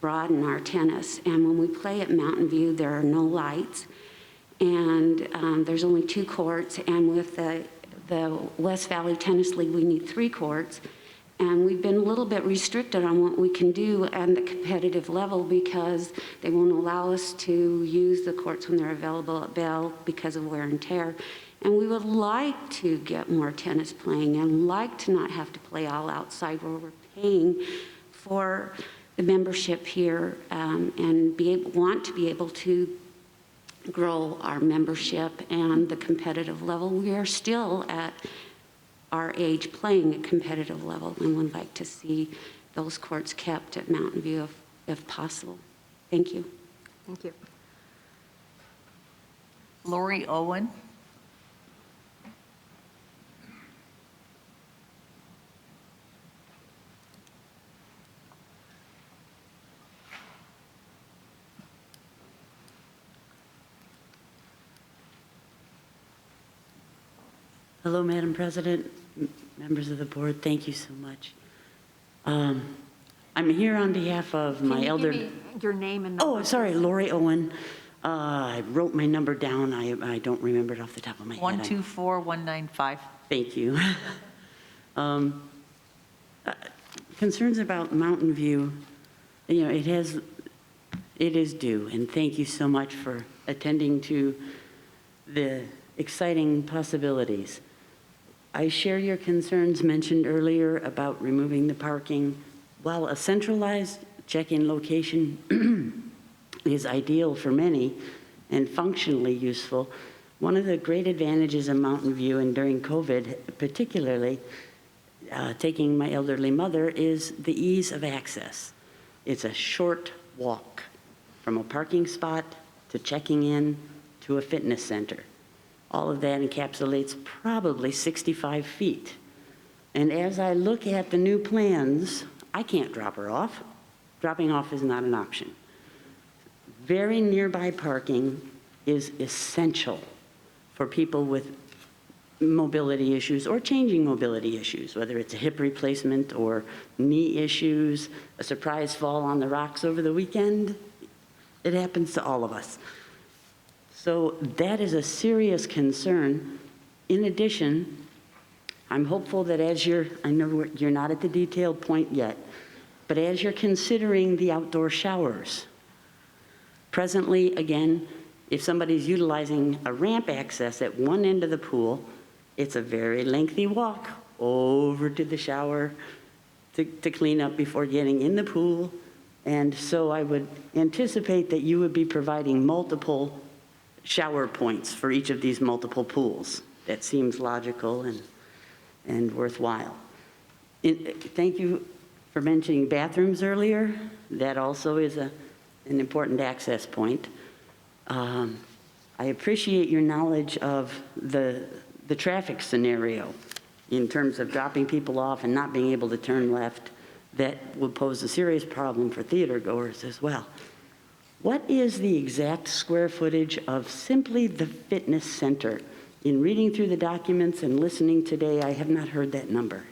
broaden our tennis, and when we play at Mountain View, there are no lights, and there's only 2 courts, and with the West Valley Tennis League, we need 3 courts, and we've been a little bit restricted on what we can do at the competitive level because they won't allow us to use the courts when they're available at Bell because of wear and tear. And we would like to get more tennis playing and like to not have to play all outside where we're paying for the membership here and want to be able to grow our membership and the competitive level. We are still at our age playing at competitive level and would like to see those courts kept at Mountain View if possible. Thank you. Thank you. Lori Owen. Hello, Madam President, members of the board, thank you so much. I'm here on behalf of my elder... Can you give me your name and number? Oh, sorry, Lori Owen. I wrote my number down. I don't remember it off the top of my head. 124195. Thank you. Concerns about Mountain View, you know, it is due, and thank you so much for attending to the exciting possibilities. I share your concerns mentioned earlier about removing the parking. While a centralized check-in location is ideal for many and functionally useful, one of the great advantages of Mountain View, and during COVID particularly, taking my elderly mother, is the ease of access. It's a short walk from a parking spot to checking in to a fitness center. All of that encapsulates probably 65 feet. And as I look at the new plans, I can't drop her off. Dropping off is not an option. Very nearby parking is essential for people with mobility issues or changing mobility issues, whether it's a hip replacement or knee issues, a surprise fall on the rocks over the weekend. It happens to all of us. So that is a serious concern. In addition, I'm hopeful that I know you're not at the detailed point yet, but as you're considering the outdoor showers, presently, again, if somebody's utilizing a ramp access at one end of the pool, it's a very lengthy walk over to the shower to clean up before getting in the pool. And so I would anticipate that you would be providing multiple shower points for each of these multiple pools. That seems logical and worthwhile. Thank you for mentioning bathrooms earlier. That also is an important access point. I appreciate your knowledge of the traffic scenario in terms of dropping people off and not being able to turn left. That would pose a serious problem for theater goers as well. What is the exact square footage of simply the fitness center? In reading through the documents and listening today, I have not heard that number.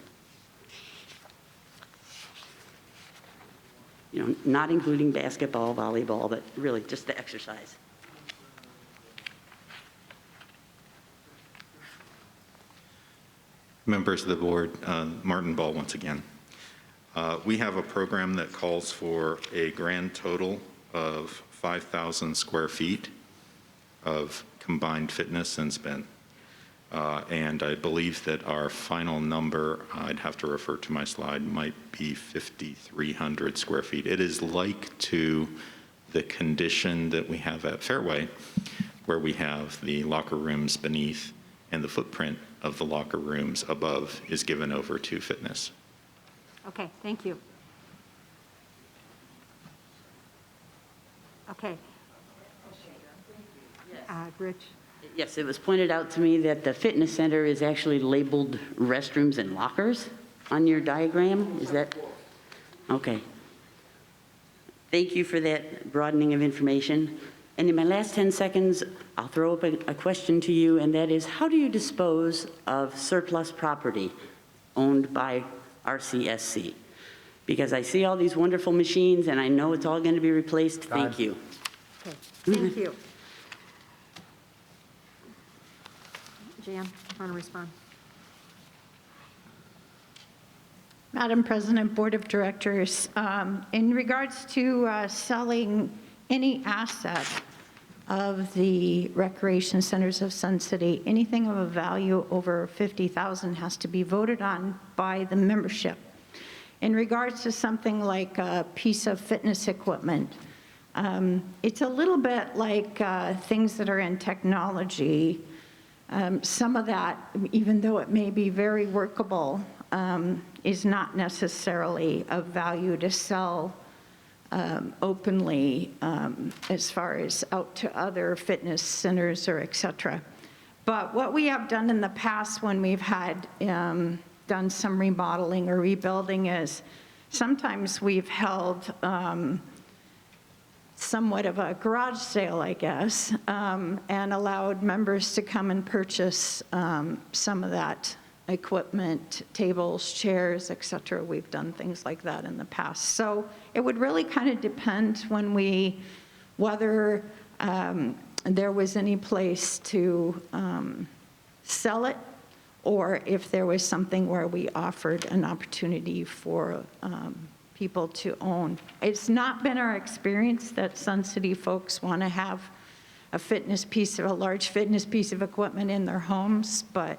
You know, not including basketball, volleyball, but really just the exercise. Members of the board, Martin Ball once again. We have a program that calls for a grand total of 5,000 square feet of combined fitness and spin. And I believe that our final number, I'd have to refer to my slide, might be 5,300 square feet. It is like to the condition that we have at Fairway, where we have the locker rooms beneath and the footprint of the locker rooms above is given over to fitness. Okay, thank you. Okay. Rich? Yes, it was pointed out to me that the fitness center is actually labeled restrooms and lockers on your diagram. Is that? Okay. Thank you for that broadening of information. And in my last 10 seconds, I'll throw up a question to you, and that is, how do you dispose of surplus property owned by RCSC? Because I see all these wonderful machines, and I know it's all going to be replaced. Thank you. Okay, thank you. Jan, want to respond? Madam President, Board of Directors, in regards to selling any asset of the recreation centers of Sun City, anything of a value over $50,000 has to be voted on by the membership. In regards to something like a piece of fitness equipment, it's a little bit like things that are in technology. Some of that, even though it may be very workable, is not necessarily of value to sell openly as far as out to other fitness centers or et cetera. But what we have done in the past when we've had done some remodeling or rebuilding is sometimes we've held somewhat of a garage sale, I guess, and allowed members to come and purchase some of that equipment, tables, chairs, et cetera. We've done things like that in the past. So it would really kind of depend whether there was any place to sell it, or if there was something where we offered an opportunity for people to own. It's not been our experience that Sun City folks want to have a large fitness piece of equipment in their homes, but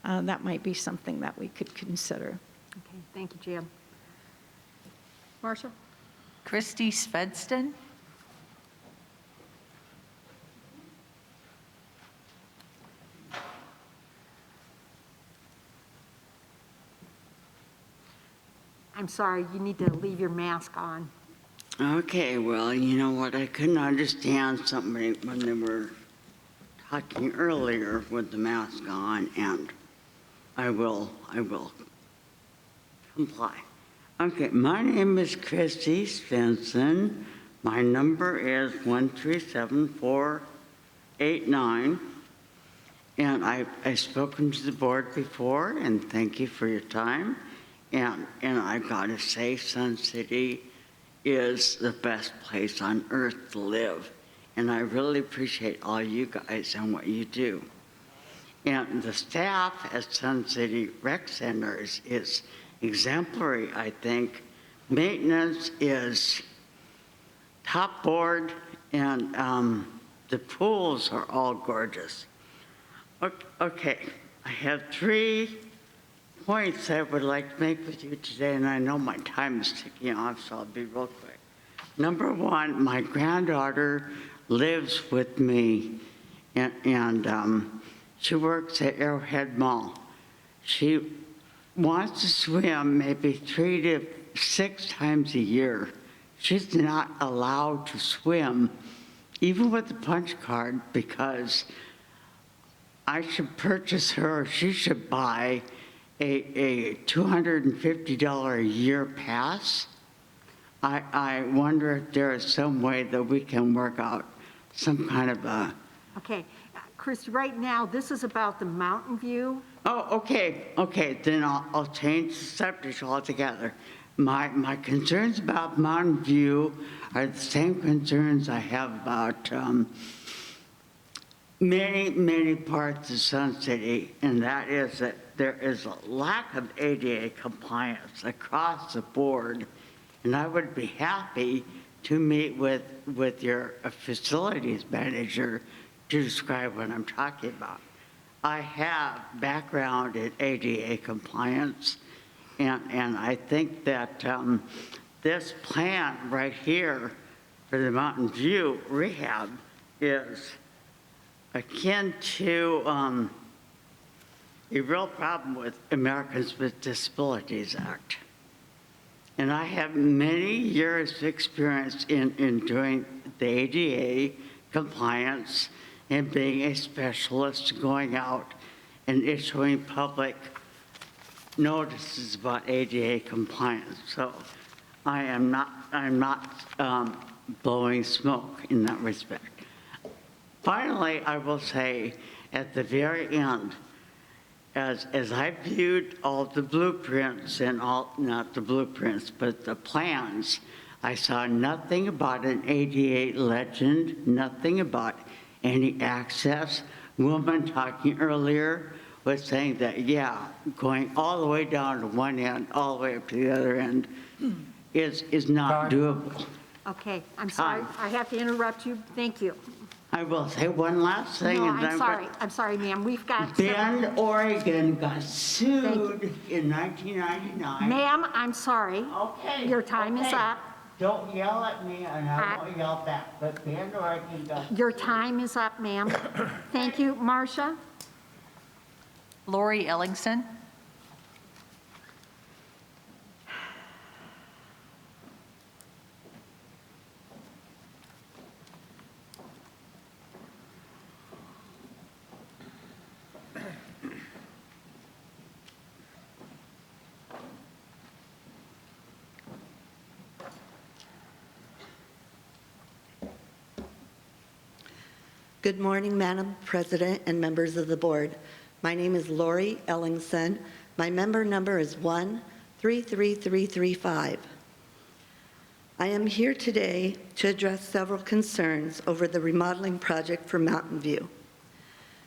that might be something that we could consider. Okay, thank you, Jan. Marcia? Christy Svedston? I'm sorry, you need to leave your mask on. Okay, well, you know what, I couldn't understand somebody when they were talking earlier with the mask on, and I will comply. Okay, my name is Christy Svensson. My number is 137-489, and I've spoken to the board before, and thank you for your time. And I've got to say, Sun City is the best place on earth to live. And I really appreciate all you guys and what you do. And the staff at Sun City Rec Centers is exemplary, I think. Maintenance is top board, and the pools are all gorgeous. Okay, I have 3 points I would like to make with you today, and I know my time is ticking off, so I'll be real quick. Number 1, my granddaughter lives with me, and she works at Arrowhead Mall. She wants to swim maybe 3 to 6 times a year. She's not allowed to swim, even with the punch card, because I should purchase her, or she should buy a $250 a year pass. I wonder if there is some way that we can work out some kind of a... Okay, Chris, right now, this is about the Mountain View. Oh, okay, then I'll change the subject altogether. My concerns about Mountain View are the same concerns I have about many parts of Sun City, and that is that there is a lack of ADA compliance across the board, and I would be happy to meet with your facilities manager to describe what I'm talking about. I have background in ADA compliance, and I think that this plan right here for the Mountain View rehab is akin to a real problem with Americans with Disabilities Act. And I have many years of experience in doing the ADA compliance and being a specialist, going out and issuing public notices about ADA compliance. So I'm not blowing smoke in that respect. Finally, I will say at the very end, as I viewed all the blueprints and all, not the blueprints, but the plans, I saw nothing about an ADA legend, nothing about any access. Woman talking earlier was saying that, yeah, going all the way down to one end, all the way up to the other end is not doable. Okay, I'm sorry. I have to interrupt you. Thank you. I will say one last thing. No, and then I'm sorry. I'm sorry, ma'am. We've got... Bend, Oregon got sued in 1999. Ma'am, I'm sorry. Okay. Your time is up. Don't yell at me, and I won't yell back, but Bend, Oregon got... Your time is up, ma'am. Thank you. Marcia? Lori Ellingson. Good morning, Madam President and members of the board. My name is Lori Ellingson. My member number is 133335. I am here today to address several concerns over the remodeling project for Mountain View.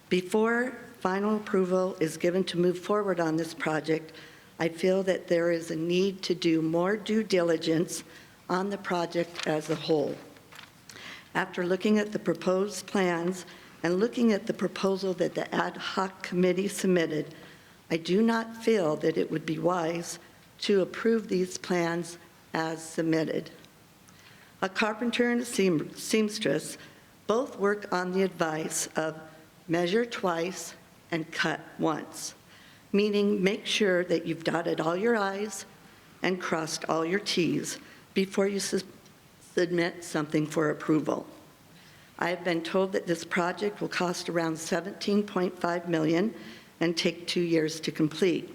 Before final approval is given to move forward on this project, I feel that there is a need to do more due diligence on the project as a whole. After looking at the proposed plans and looking at the proposal that the ad hoc committee submitted, I do not feel that it would be wise to approve these plans as submitted. A carpenter and a seamstress both work on the advice of measure twice and cut once, meaning make sure that you've dotted all your I's and crossed all your T's before you submit something for approval. I have been told that this project will cost around $17.5 million and take 2 years to complete.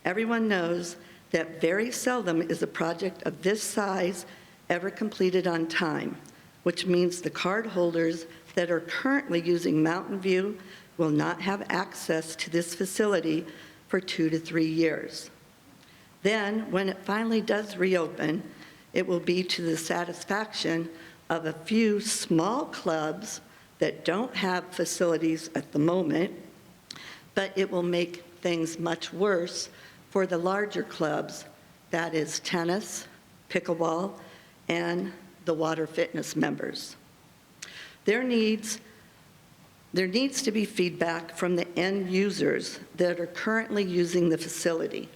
Everyone knows that very seldom is a project of this size ever completed on time, which means the card holders that are currently using Mountain View will not have access to this facility for 2 to 3 years. Then, when it finally does reopen, it will be to the satisfaction of a few small clubs that don't have facilities at the moment, but it will make things much worse for the larger clubs, that is tennis, pickleball, and the water fitness members. There needs to be feedback from the end users that are currently using the facility.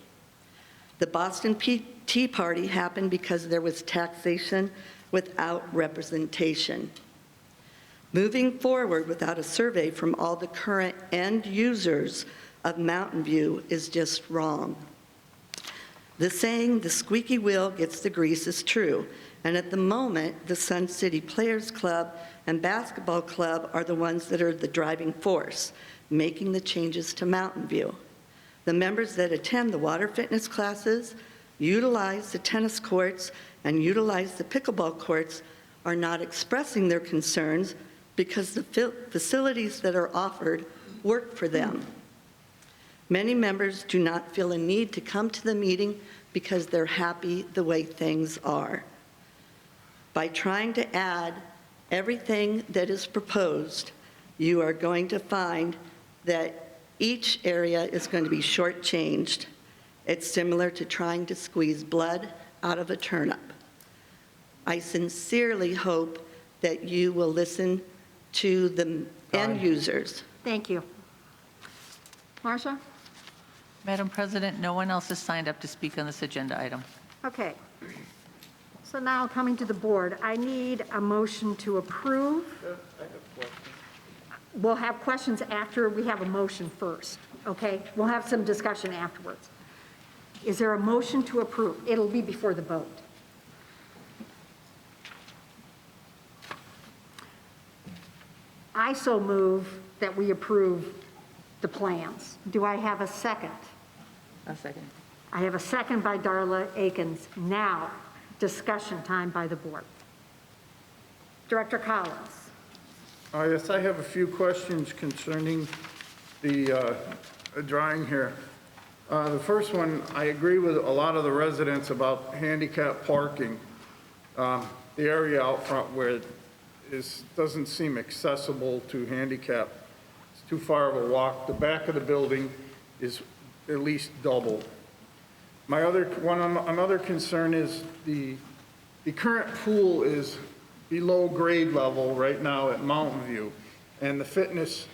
The Boston Tea Party happened because there was taxation without representation. Moving forward without a survey from all the current end users of Mountain View is just wrong. The saying, the squeaky wheel gets the grease, is true, and at the moment, the Sun City Players Club and Basketball Club are the ones that are the driving force, making the changes to Mountain View. The members that attend the water fitness classes, utilize the tennis courts, and utilize the pickleball courts are not expressing their concerns because the facilities that are offered work for them. Many members do not feel a need to come to the meeting because they're happy the way things are. By trying to add everything that is proposed, you are going to find that each area is going to be shortchanged. It's similar to trying to squeeze blood out of a turnip. I sincerely hope that you will listen to the end users. Thank you. Marcia? Madam President, no one else has signed up to speak on this agenda item. Okay. So now coming to the board, I need a motion to approve. We'll have questions after we have a motion first, okay? We'll have some discussion afterwards. Is there a motion to approve? It'll be before the vote. I so move that we approve the plans. Do I have a second? A second. I have a second by Darla Akins. Now, discussion time by the board. Director Collins. Yes, I have a few questions concerning the drawing here. The first one, I agree with a lot of the residents about handicap parking. The area out front where it doesn't seem accessible to handicap. It's too far of a walk. The back of the building is at least double. Another concern is the current pool is below grade level right now at Mountain View, and the fitness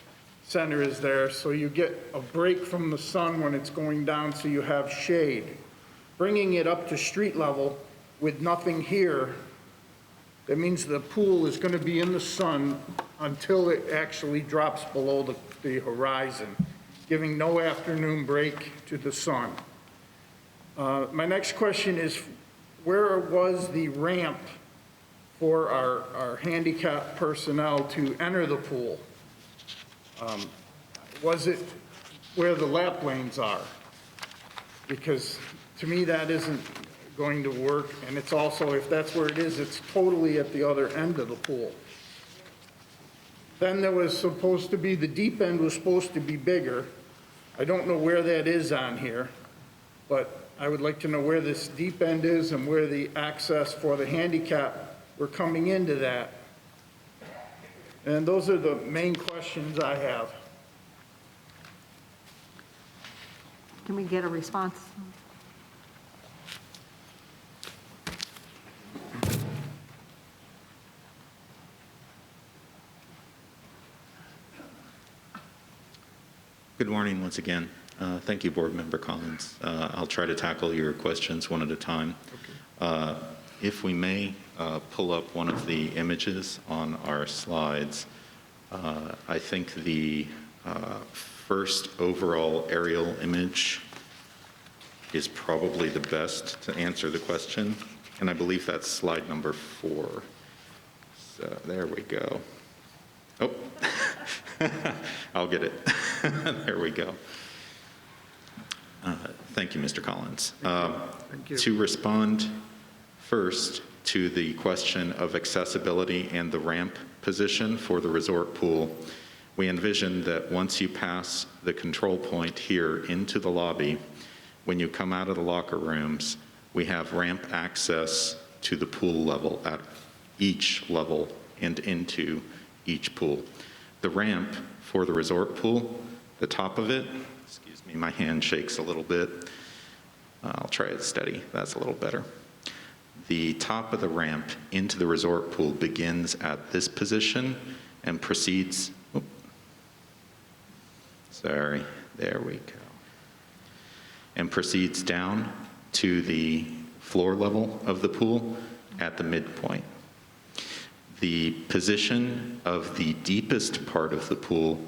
center is there, so you get a break from the sun when it's going down, so you have shade. Bringing it up to street level with nothing here, that means the pool is going to be in the sun until it actually drops below the horizon, giving no afternoon break to the sun. My next question is, where was the ramp for our handicapped personnel to enter the pool? Was it where the lap lanes are? Because to me, that isn't going to work, and it's also, if that's where it is, it's totally at the other end of the pool. Then there was supposed to be, the deep end was supposed to be bigger. I don't know where that is on here, but I would like to know where this deep end is and where the access for the handicap were coming into that. And those are the main questions I have. Can we get a response? Good morning once again. Thank you, Board Member Collins. I'll try to tackle your questions one at a time. Okay. If we may pull up one of the images on our slides, I think the first overall aerial image is probably the best to answer the question, and I believe that's slide number 4. So there we go. Oh, I'll get it. There we go. Thank you, Mr. Collins. Thank you. To respond first to the question of accessibility and the ramp position for the resort pool, we envision that once you pass the control point here into the lobby, when you come out of the locker rooms, we have ramp access to the pool level at each level and into each pool. The ramp for the resort pool, the top of it, excuse me, my hand shakes a little bit. I'll try it steady. That's a little better. The top of the ramp into the resort pool begins at this position and proceeds, sorry, there we go, and proceeds down to the floor level of the pool at the midpoint. The position of the deepest part of the pool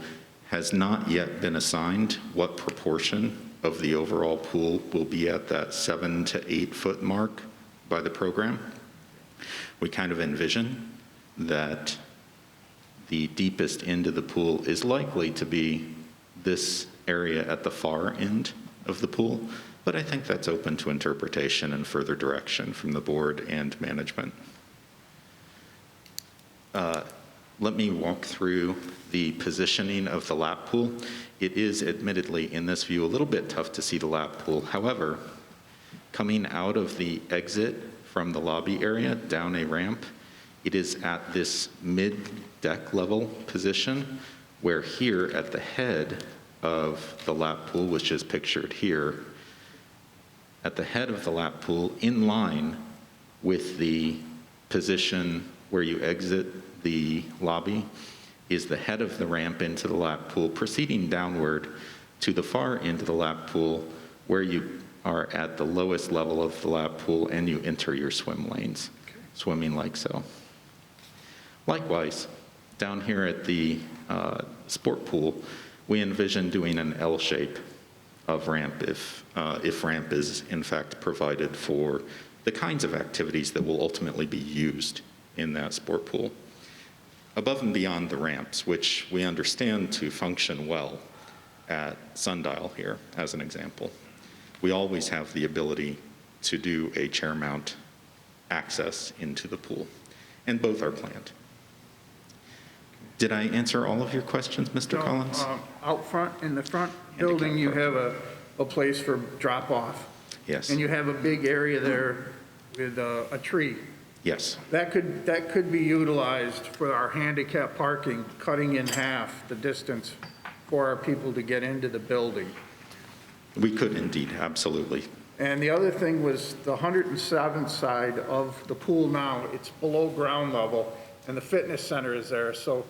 has not yet been assigned what proportion of the overall pool will be at that 7 to 8 foot mark by the program. We kind of envision that the deepest end of the pool is likely to be this area at the far end of the pool, but I think that's open to interpretation and further direction from the board and management. Let me walk through the positioning of the lap pool. It is admittedly in this view a little bit tough to see the lap pool. However, coming out of the exit from the lobby area down a ramp, it is at this mid-deck level position where here at the head of the lap pool, which is pictured here, at the head of the lap pool in line with the position where you exit the lobby is the head of the ramp into the lap pool, proceeding downward to the far end of the lap pool where you are at the lowest level of the lap pool and you enter your swim lanes, swimming like so. Likewise, down here at the sport pool, we envision doing an L shape of ramp if ramp is in fact provided for the kinds of activities that will ultimately be used in that sport pool. Above and beyond the ramps, which we understand to function well at Sundial here, as an example, we always have the ability to do a chair mount access into the pool, and both are planned. Did I answer all of your questions, Mr. Collins? Out front, in the front building, you have a place for drop-off. Yes. And you have a big area there with a tree. Yes. That could be utilized for our handicap parking, cutting in half the distance for our people to get into the building. We could indeed, absolutely. And the other thing was the 107th side of the pool now, it's below ground level, and the fitness center is there. So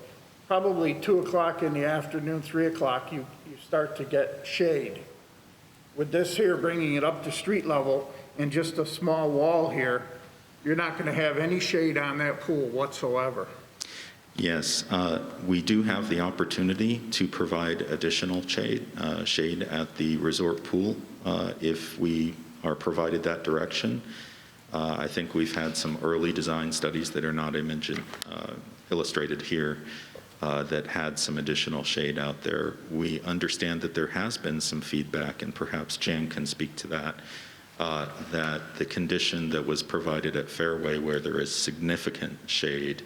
probably 2 o'clock in the afternoon, 3 o'clock, you start to get shade. With this here, bringing it up to street level and just a small wall here, you're not going to have any shade on that pool whatsoever. Yes, we do have the opportunity to provide additional shade at the resort pool if we are provided that direction. I think we've had some early design studies that are not illustrated here that had some additional shade out there. We understand that there has been some feedback, and perhaps Jan can speak to that, that the condition that was provided at Fairway where there is significant shade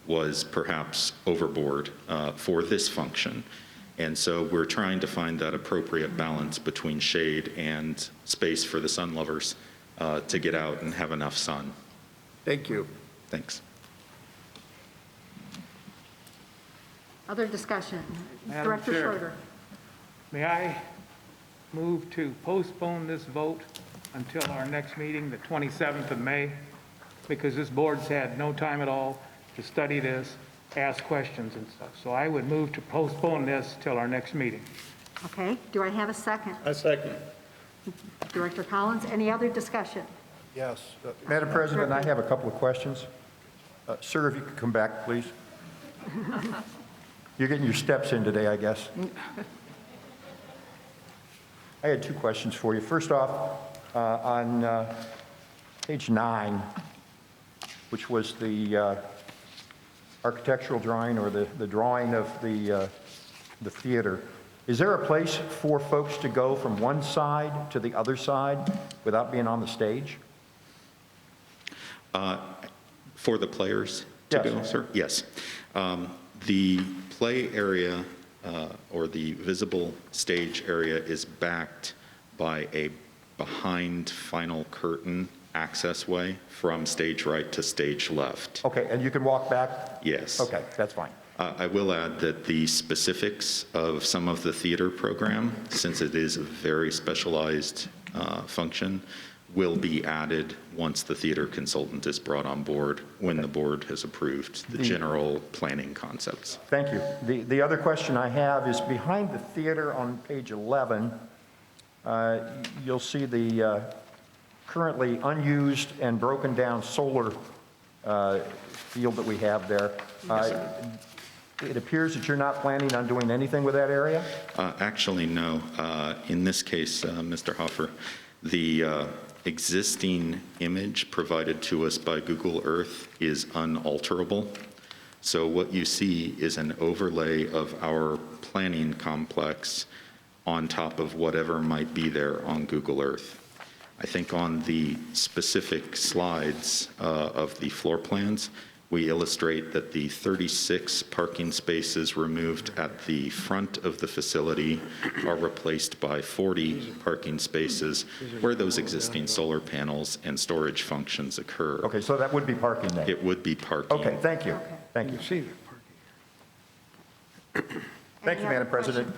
was perhaps overboard for this function. And so we're trying to find that appropriate balance between shade and space for the sun lovers to get out and have enough sun. Thank you. Thanks. Other discussion? Madam Director Chair. Schroeder. May I move to postpone this vote until our next meeting, the 27th of May? Because this board's had no time at all to study this, ask questions and stuff. So I would move to postpone this till our next meeting. Okay, do I have a second? A second. Director Collins, any other discussion? Yes. Madam President, I have a couple of questions. Sir, if you could come back, please. You're getting your steps in today, I guess. I had two questions for you. First off, on page 9, which was the architectural drawing or the drawing of the theater, is there a place for folks to go from one side to the other side without being on the stage? For the players to go, sir? Yes. The play area or the visible stage area is backed by a behind final curtain access way from stage right to stage left. Okay, and you can walk back? Yes. Okay, that's fine. I will add that the specifics of some of the theater program, since it is a very specialized function, will be added once the theater consultant is brought on board, when the board has approved the general planning concepts. Thank you. The other question I have is behind the theater on page 11, you'll see the currently unused and broken down solar field that we have there. It appears that you're not planning on doing anything with that area? Actually, no. In this case, Mr. Hoffer, the existing image provided to us by Google Earth is unalterable. So what you see is an overlay of our planning complex on top of whatever might be there on Google Earth. I think on the specific slides of the floor plans, we illustrate that the 36 parking spaces removed at the front of the facility are replaced by 40 parking spaces where those existing solar panels and storage functions occur. Okay, so that would be parking then? It would be parking. Okay, thank you. Thank you. Thank you, Madam President.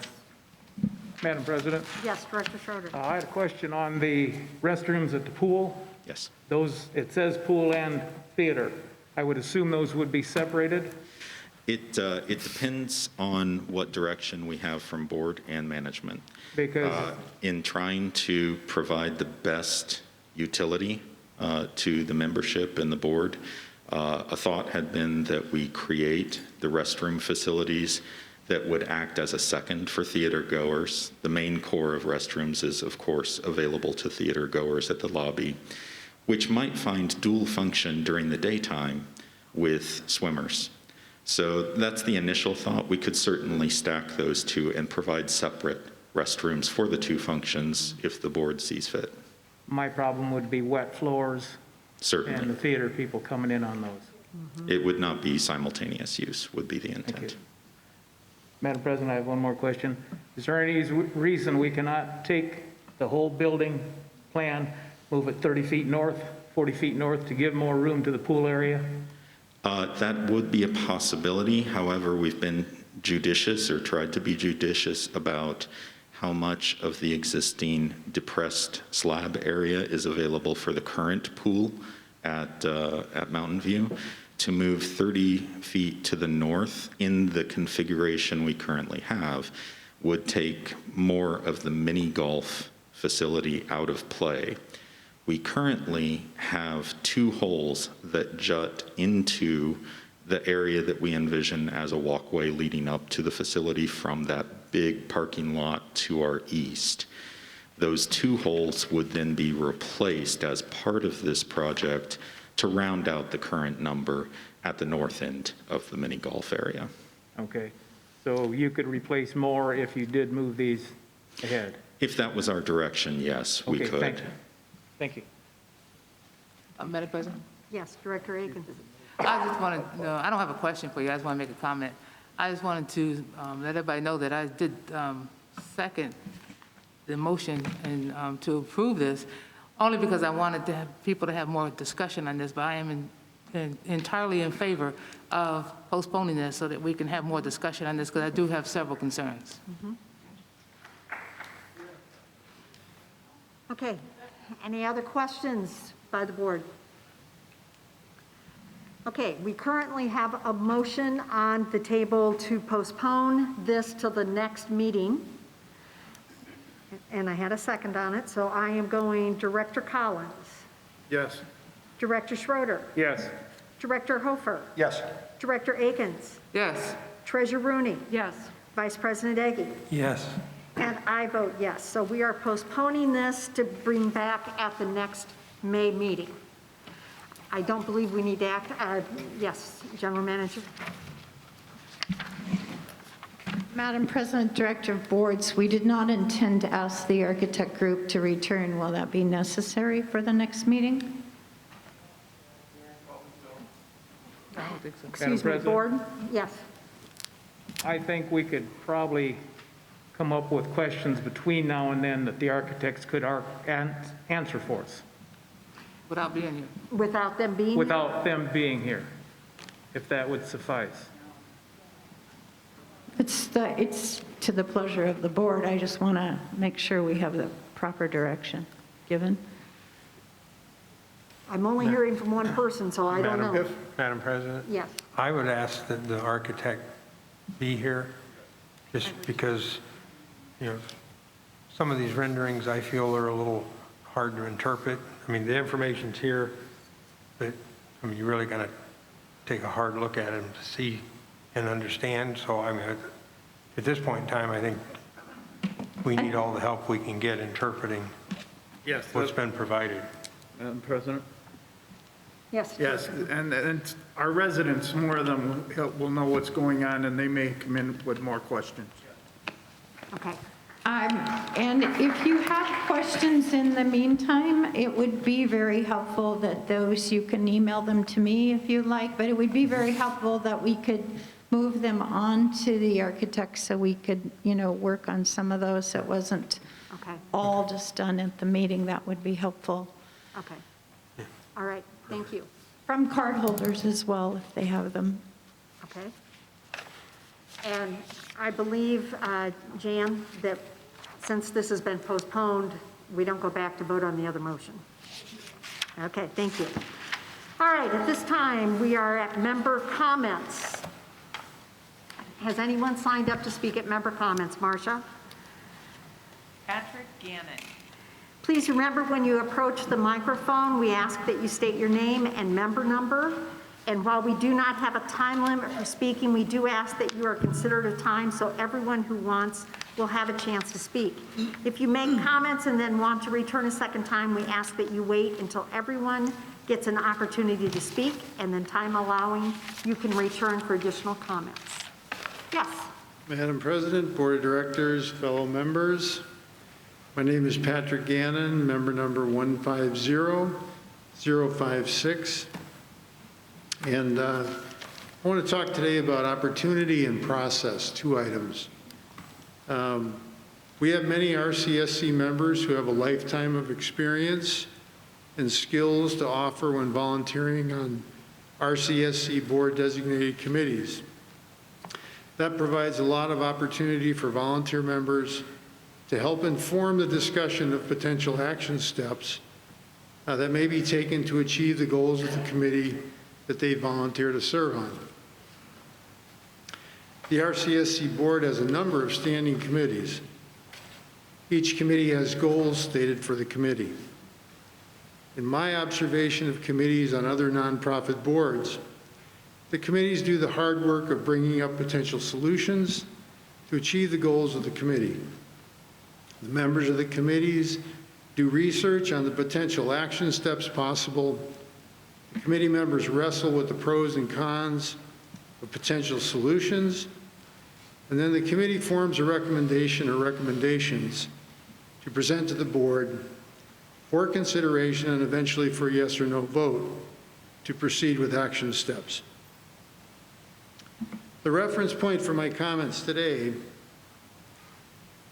Madam President? Yes, Director Schroeder. I had a question on the restrooms at the pool. Yes. Those, it says pool and theater. I would assume those would be separated? It depends on what direction we have from board and management. Because In trying to provide the best utility to the membership and the board, a thought had been that we create the restroom facilities that would act as a second for theater goers. The main core of restrooms is, of course, available to theater goers at the lobby, which might find dual function during the daytime with swimmers. So that's the initial thought. We could certainly stack those two and provide separate restrooms for the two functions if the board sees fit. my problem would be wet floors and the Certainly. theater people coming in on those. It would not be simultaneous use, would be the Thank intent. you. Madam President, I have one more question. Is there any reason we cannot take the whole building plan, move it 30 feet north, 40 feet north to give more room to the pool area? That would be a possibility. However, we've been judicious or tried to be judicious about how much of the existing depressed slab area is available for the current pool at Mountain View. To move 30 feet to the north in the configuration we currently have would take more of the mini golf facility out of play. We currently have two holes that jut into the area that we envision as a walkway leading up to the facility from that big parking lot to our east. Those two holes would then be replaced as part of this project to round out the current number at the north end of the mini golf area. Okay, so you could replace more if you did move these ahead? If that was our direction, yes, we Okay, could. thank you. Thank you. Madam President? Yes, Director Akins. I just wanted, I don't have a question for you, I just want to make a comment. I just wanted to let everybody know that I did second the motion and to approve this, only because I wanted to have people to have more discussion on this, but I am entirely in favor of postponing this so that we can have more discussion on this, because I do have several concerns. Okay, any other questions by the board? Okay, we currently have a motion on the table to postpone this till the next meeting. And I had a second on it, so I am going Director Collins, Yes. Director Schroeder, Yes. Director Hofer, Yes. Director Akins, Yes. Treasurer Rooney, Yes. Vice President Eggy, Yes. and I vote yes. So we are postponing this to bring back at the next May meeting. I don't believe we need to act, yes, General Manager? Madam President, Director of Boards, we did not intend to ask the architect group to return. Will that be necessary for the next meeting? I don't think so. Excuse me, President? Board? Yes. I think we could probably come up with questions between now and then that the architects could answer for us, Without being here. Without them being here? without them being here, if that would suffice. It's to the pleasure of the board. I just want to make sure we have the proper direction given. I'm only hearing from one person, so I don't know. Madam President? Yes. I would ask that the architect be here, just because, some of these renderings I feel are a little hard to interpret. I mean, the information's here, but, you really got to take a hard look at them to see and understand. So, at this point in time, I think we need all the help we can get interpreting Yes. what's been provided. Madam President? Yes. Yes, and our residents, more of them will know what's going on, and they may come in with more questions. Okay. And if you have questions in the meantime, it would be very helpful that those, you can email them to me if you like, but it would be very helpful that we could move them on to the architect so we could, work on some of those. So it wasn't Okay. all just done at the meeting. That would be helpful. Okay. All right, thank you. From card holders as well, if they have them. Okay. And I believe, Jan, that since this has been postponed, we don't go back to vote on the other motion. Okay, thank you. All right, at this time, we are at member comments. Has anyone signed up to speak at member comments? Marcia? Patrick Gannon. Please remember, when you approach the microphone, we ask that you state your name and member number. And while we do not have a time limit for speaking, we do ask that you are considerate of time so everyone who wants will have a chance to speak. If you make comments and then want to return a second time, we ask that you wait until everyone gets an opportunity to speak, and then time allowing, you can return for additional comments. Yes. Madam President, Board of Directors, fellow members, my name is Patrick Gannon, member number 150056. And I want to talk today about opportunity and process, 2 items. We have many RCSC members who have a lifetime of experience and skills to offer when volunteering on RCSC board designated committees. That provides a lot of opportunity for volunteer members to help inform the discussion of potential action steps that may be taken to achieve the goals of the committee that they volunteer to serve on. The RCSC board has a number of standing committees. Each committee has goals stated for the committee. In my observation of committees on other nonprofit boards, the committees do the hard work of bringing up potential solutions to achieve the goals of the committee. The members of the committees do research on the potential action steps possible. The committee members wrestle with the pros and cons of potential solutions, and then the committee forms a recommendation or recommendations to present to the board for consideration and eventually for a yes or no vote to proceed with action steps. The reference point for my comments today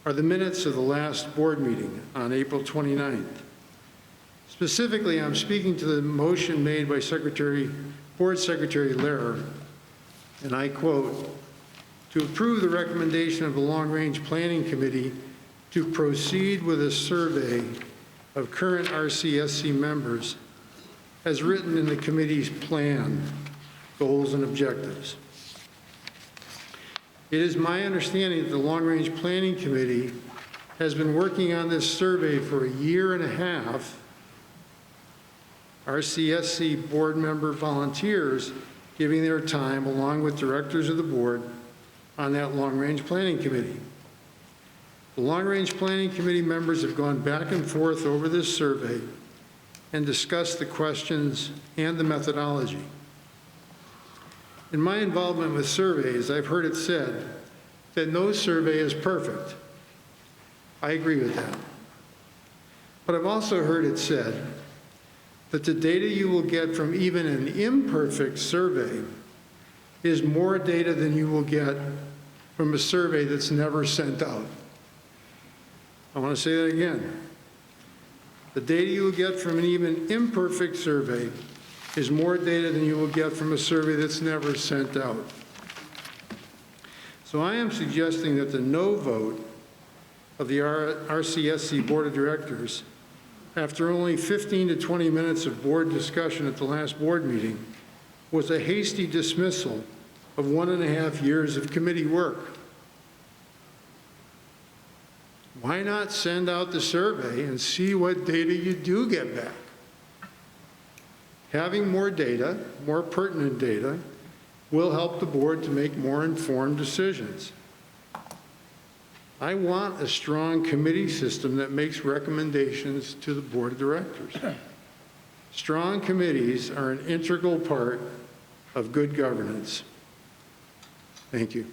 are the minutes of the last board meeting on April 29th. Specifically, I'm speaking to the motion made by Board Secretary Lehrer, and I quote, "To approve the recommendation of the Long Range Planning Committee to proceed with a survey of current RCSC members as written in the committee's plan, goals, and objectives." It is my understanding that the Long Range Planning Committee has been working on this survey for a year and a half. RCSC board member volunteers giving their time along with directors of the board on that Long Range Planning Committee. The Long Range Planning Committee members have gone back and forth over this survey and discussed the questions and the methodology. In my involvement with surveys, I've heard it said that no survey is perfect. I agree with that. But I've also heard it said that the data you will get from even an imperfect survey is more data than you will get from a survey that's never sent out. I want to say that again. The data you will get from an even imperfect survey is more data than you will get from a survey that's never sent out. So I am suggesting that the no vote of the RCSC Board of Directors, after only 15 to 20 minutes of board discussion at the last board meeting, was a hasty dismissal of 1.5 years of committee work. Why not send out the survey and see what data you do get back? Having more data, more pertinent data, will help the board to make more informed decisions. I want a strong committee system that makes recommendations to the board of directors. Strong committees are an integral part of good governance. Thank you.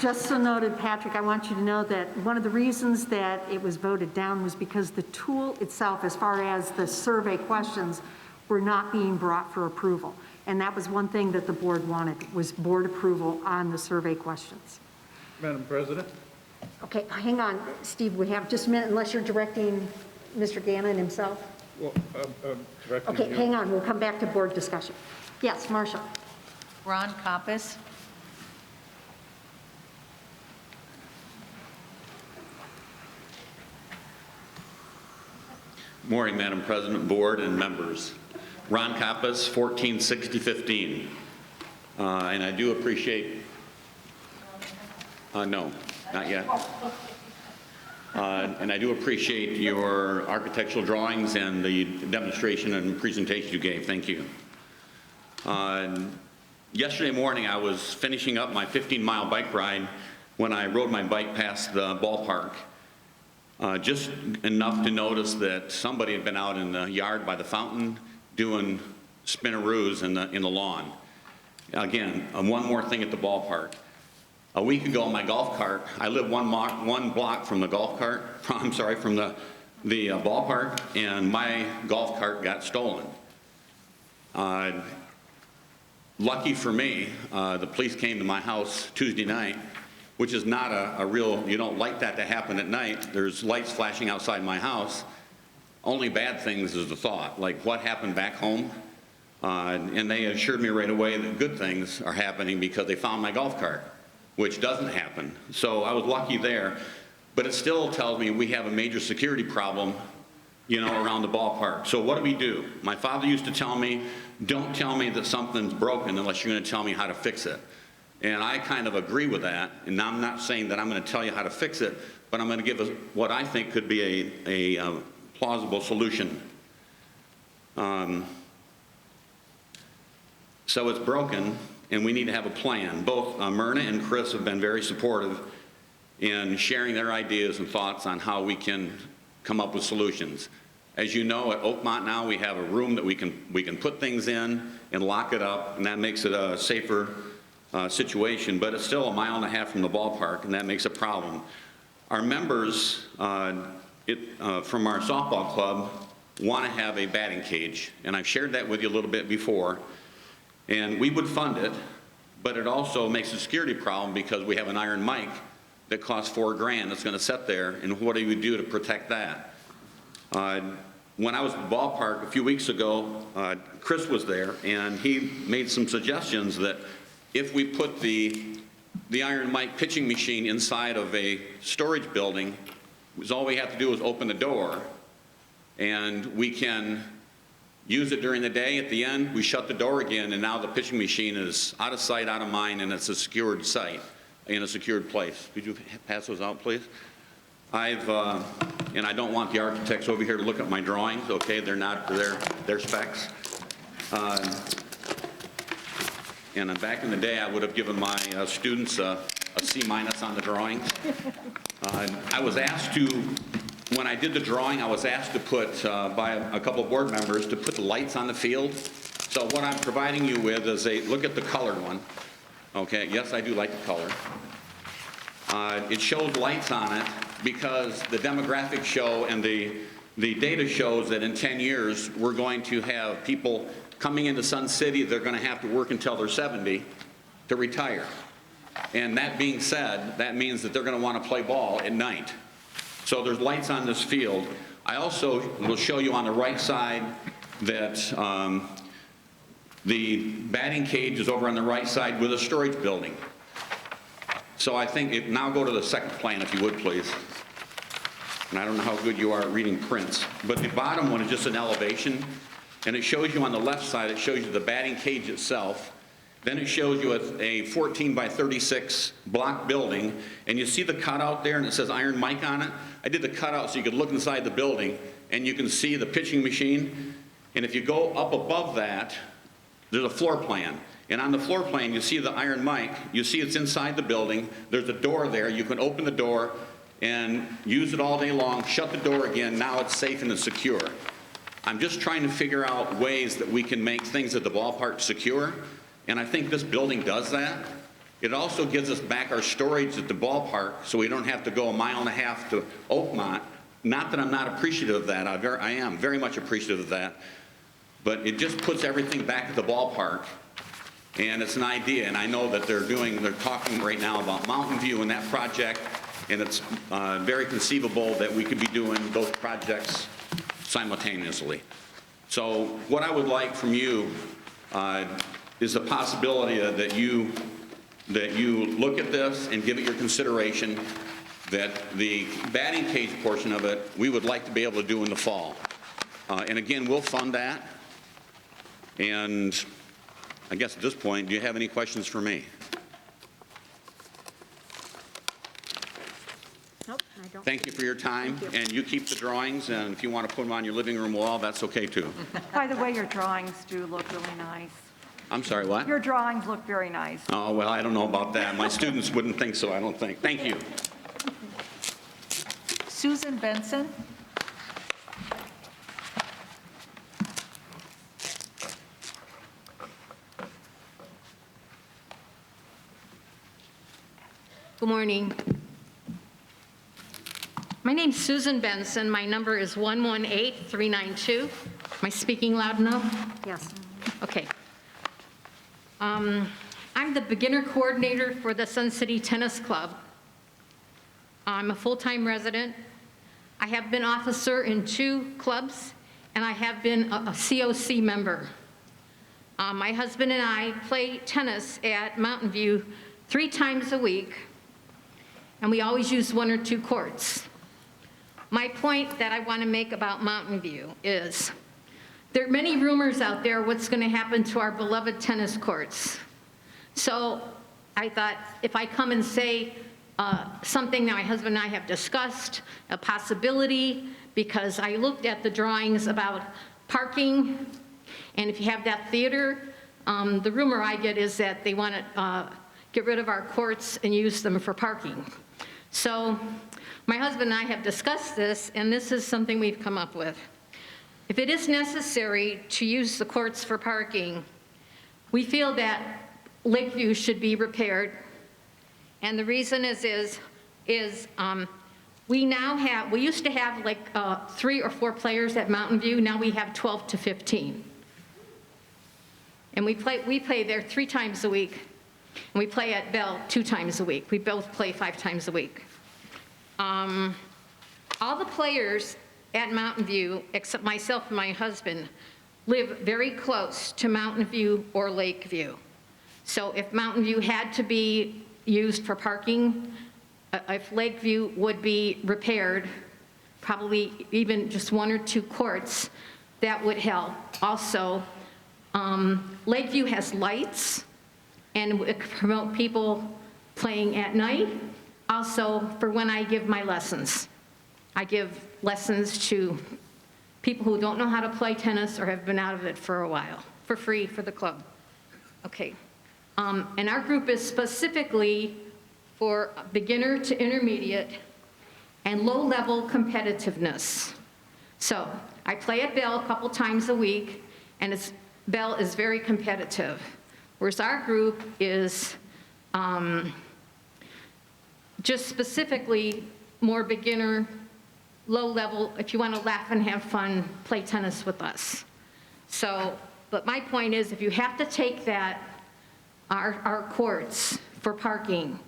Just so noted, Patrick, I want you to know that one of the reasons that it was voted down was because the tool itself, as far as the survey questions, were not being brought for approval. And that was one thing that the board wanted, was board approval on the survey questions. Madam President? Okay, hang on, Steve, we have just a minute, unless you're directing Mr. Gannon himself. Well, directing Okay, you. hang on, we'll come back to board discussion. Yes, Marcia. Ron Coppice. Morning, Madam President, board, and members. Ron Kappas, 146015. And I do appreciate, no, not yet. And I do appreciate your architectural drawings and the demonstration and presentation you gave. Thank you. Yesterday morning, I was finishing up my 15-mile bike ride when I rode my bike past the ballpark. Just enough to notice that somebody had been out in the yard by the fountain doing spinnaroos in the lawn. Again, one more thing at the ballpark. A week ago, my golf cart, I live one block from the golf cart, from the ballpark, and my golf cart got stolen. Lucky for me, the police came to my house Tuesday night, which is not a real, you don't like that to happen at night. There's lights flashing outside my house. Only bad things is the thought, like what happened back home. And they assured me right away that good things are happening because they found my golf cart, which doesn't happen. So I was lucky there, but it still tells me we have a major security problem, you know, around the ballpark. So what do? My father used to tell me, don't tell me that something's broken unless you're gonna tell me how to fix it. And I kind of agree with that, and I'm not saying that I'm gonna tell you how to fix it, but I'm gonna give us what I think could be a plausible solution. So it's broken, and we need to have a plan. Both Myrna and Chris have been very supportive in sharing their ideas and thoughts on how we can come up with solutions. As you know, at Oakmont now, we have a room that we can put things in and lock it up, and that makes it a safer situation, but it's still 1.5 miles from the ballpark, and that makes a problem. Our members from our softball club want to have a batting cage, and I've shared that with you a little bit before, and we would fund it, but it also makes a security problem because we have an iron mic that costs $4,000 that's going to sit there, and what do we do to protect that? When I was at the ballpark a few weeks ago, Chris was there, and he made some suggestions that if we put the iron mic pitching machine inside of a storage building, all we have to do is open the door, and we can use it during the day. At the end, we shut the door again, and now the pitching machine is out of sight, out of mind, and it's a secured site in a secured place. Could you pass those out, please? And I don't want the architects over here to look at my drawings, okay? They're not, they're specs. And back in the day, I would have given my students a C- on the drawings. I was asked to, when I did the drawing, I was asked to put, by a couple of board members, to put the lights on the field. So what I'm providing you with is look at the colored one. Okay, yes, I do like the color. It shows lights on it because the demographics show and the data shows that in 10 years, we're going to have people coming into Sun City. They're going to have to work until they're 70 to retire. And that being said, that means that they're going to want to play ball at night. So there's lights on this field. I also will show you on the right side that the batting cage is over on the right side with a storage building. So I think, now go to the second plan if you would please. And I don't know how good you are at reading prints, but the bottom one is just an elevation, and it shows you on the left side, it shows you the batting cage itself. Then it shows you a 14 by 36 block building, and you see the cutout there, and it says iron mic on it. I did the cutout so you could look inside the building, and you can see the pitching machine. And if you go up above that, there's a floor plan. And on the floor plan, you see the iron mic. You see it's inside the building. There's a door there. You can open the door and use it all day long, shut the door again. Now it's safe and it's secure. I'm just trying to figure out ways that we can make things at the ballpark secure. And I think this building does that. It also gives us back our storage at the ballpark so we don't have to go 1.5 miles to Oakmont. Not that I'm not appreciative of that. I am very much appreciative of that. But it just puts everything back at the ballpark. And it's an idea, and I know that they're talking right now about Mountain View and that project, and it's very conceivable that we could be doing both projects simultaneously. So what I would like from you is the possibility that you look at this and give it your consideration, that the batting cage portion of it, we would like to be able to do in the fall. And again, we'll fund that. And I guess at this point, do you have any questions for me? Nope, I don't. Thank you for your time, Thank you. and you keep the drawings, and if you want to put them on your living room wall, that's okay too. By the way, your drawings do look really nice. I'm sorry, what? Your drawings look very nice. Oh, well, I don't know about that. My students wouldn't think so, I don't think. Thank you. Susan Benson. Good morning. My name's Susan Benson. My number is 118392. Am I speaking loud enough? Yes. Okay. I'm the beginner coordinator for the Sun City Tennis Club. I'm a full-time resident. I have been officer in 2 clubs, and I have been a COC member. My husband and I play tennis at Mountain View 3 times a week, and we always use 1 or 2 courts. My point that I want to make about Mountain View is there are many rumors out there what's going to happen to our beloved tennis courts. So I thought if I come and say something that my husband and I have discussed, a possibility, because I looked at the drawings about parking, and if you have that theater, the rumor I get is that they want to get rid of our courts and use them for parking. So my husband and I have discussed this, and this is something we've come up with. If it is necessary to use the courts for parking, we feel that Lakeview should be repaired. And the reason is we used to have like 3 or 4 players at Mountain View. Now we have 12 to 15. And we play there 3 times a week. And we play at Bell 2 times a week. We both play 5 times a week. All the players at Mountain View, except myself and my husband, live very close to Mountain View or Lakeview. So if Mountain View had to be used for parking, if Lakeview would be repaired, probably even just 1 or 2 courts, that would help. Also, Lakeview has lights, and it could promote people playing at night. Also, for when I give my lessons. I give lessons to people who don't know how to play tennis or have been out of it for a while, for free for the club. Okay. And our group is specifically for beginner to intermediate and low-level competitiveness. So I play at Bell a couple times a week, and Bell is very competitive, whereas our group is just specifically more beginner, low-level, if you want to laugh and have fun, play tennis with us. So, but my point is, if you have to take that, our courts for parking,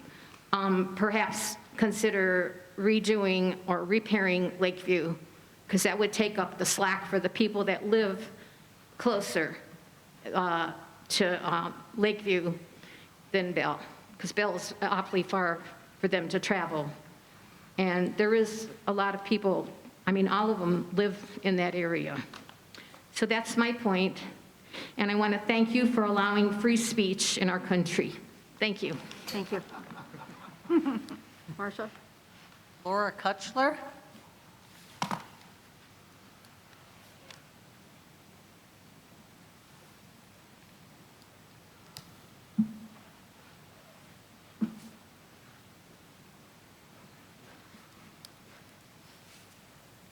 perhaps consider redoing or repairing Lakeview, because that would take up the slack for the people that live closer to Lakeview than Bell, because Bell is awfully far for them to travel. And there is a lot of people, I mean, all of them live in that area. So that's my point. And I want to thank you for allowing free speech in our country. Thank you. Thank you. Marcia? Laura Kutchler.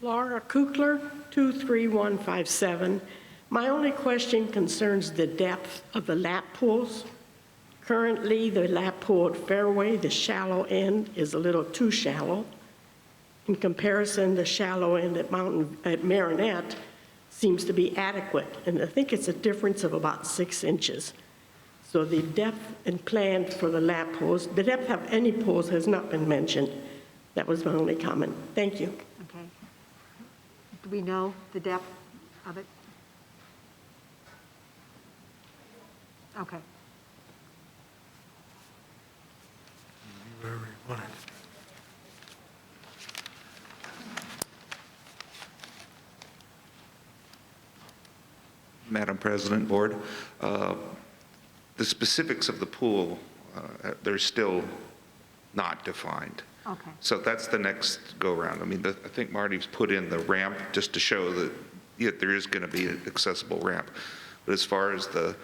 Laura Kukler, 23157. My only question concerns the depth of the lap pools. Currently, the lap pool at Fairway, the shallow end, is a little too shallow. In comparison, the shallow end at Marinette seems to be adequate, and I think it's a difference of about 6 inches. So the depth and plan for the lap pools, the depth of any pools has not been mentioned. That was my only comment. Thank you. Okay. Do we know the depth of it? Okay. Wherever you want it. Madam President, Board. The specifics of the pool, they're still not defined. Okay. So that's the next go-around. I mean, I think Marty's put in the ramp just to show that there is going to be an accessible ramp. But as far as the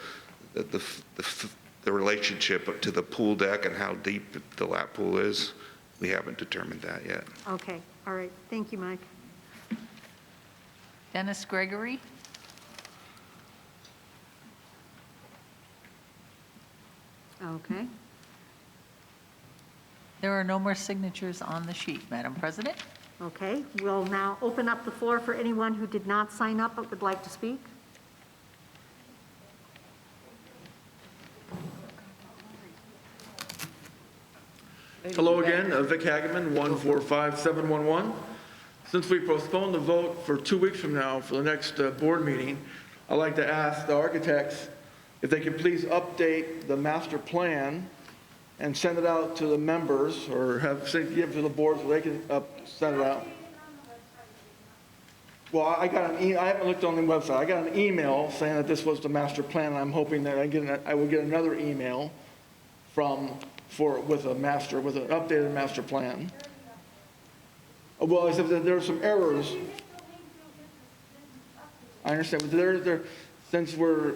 relationship to the pool deck and how deep the lap pool is, we haven't determined that yet. Okay, all right. Thank you, Mike. Dennis Gregory? Okay. There are no more signatures on the sheet, Madam President. Okay, we'll now open up the floor for anyone who did not sign up but would like to speak. Hello again, Vic Hageman, 145711. Since we postponed the vote for 2 weeks from now for the next board meeting, I'd like to ask the architects if they could please update the master plan and send it out to the members, or give it to the board so they can send it out. Well, I got an I haven't looked on the website. I got an email saying that this was the master plan, and I'm hoping that I will get another email with an updated master plan. Well, I said that there are some errors. I understand, but since we're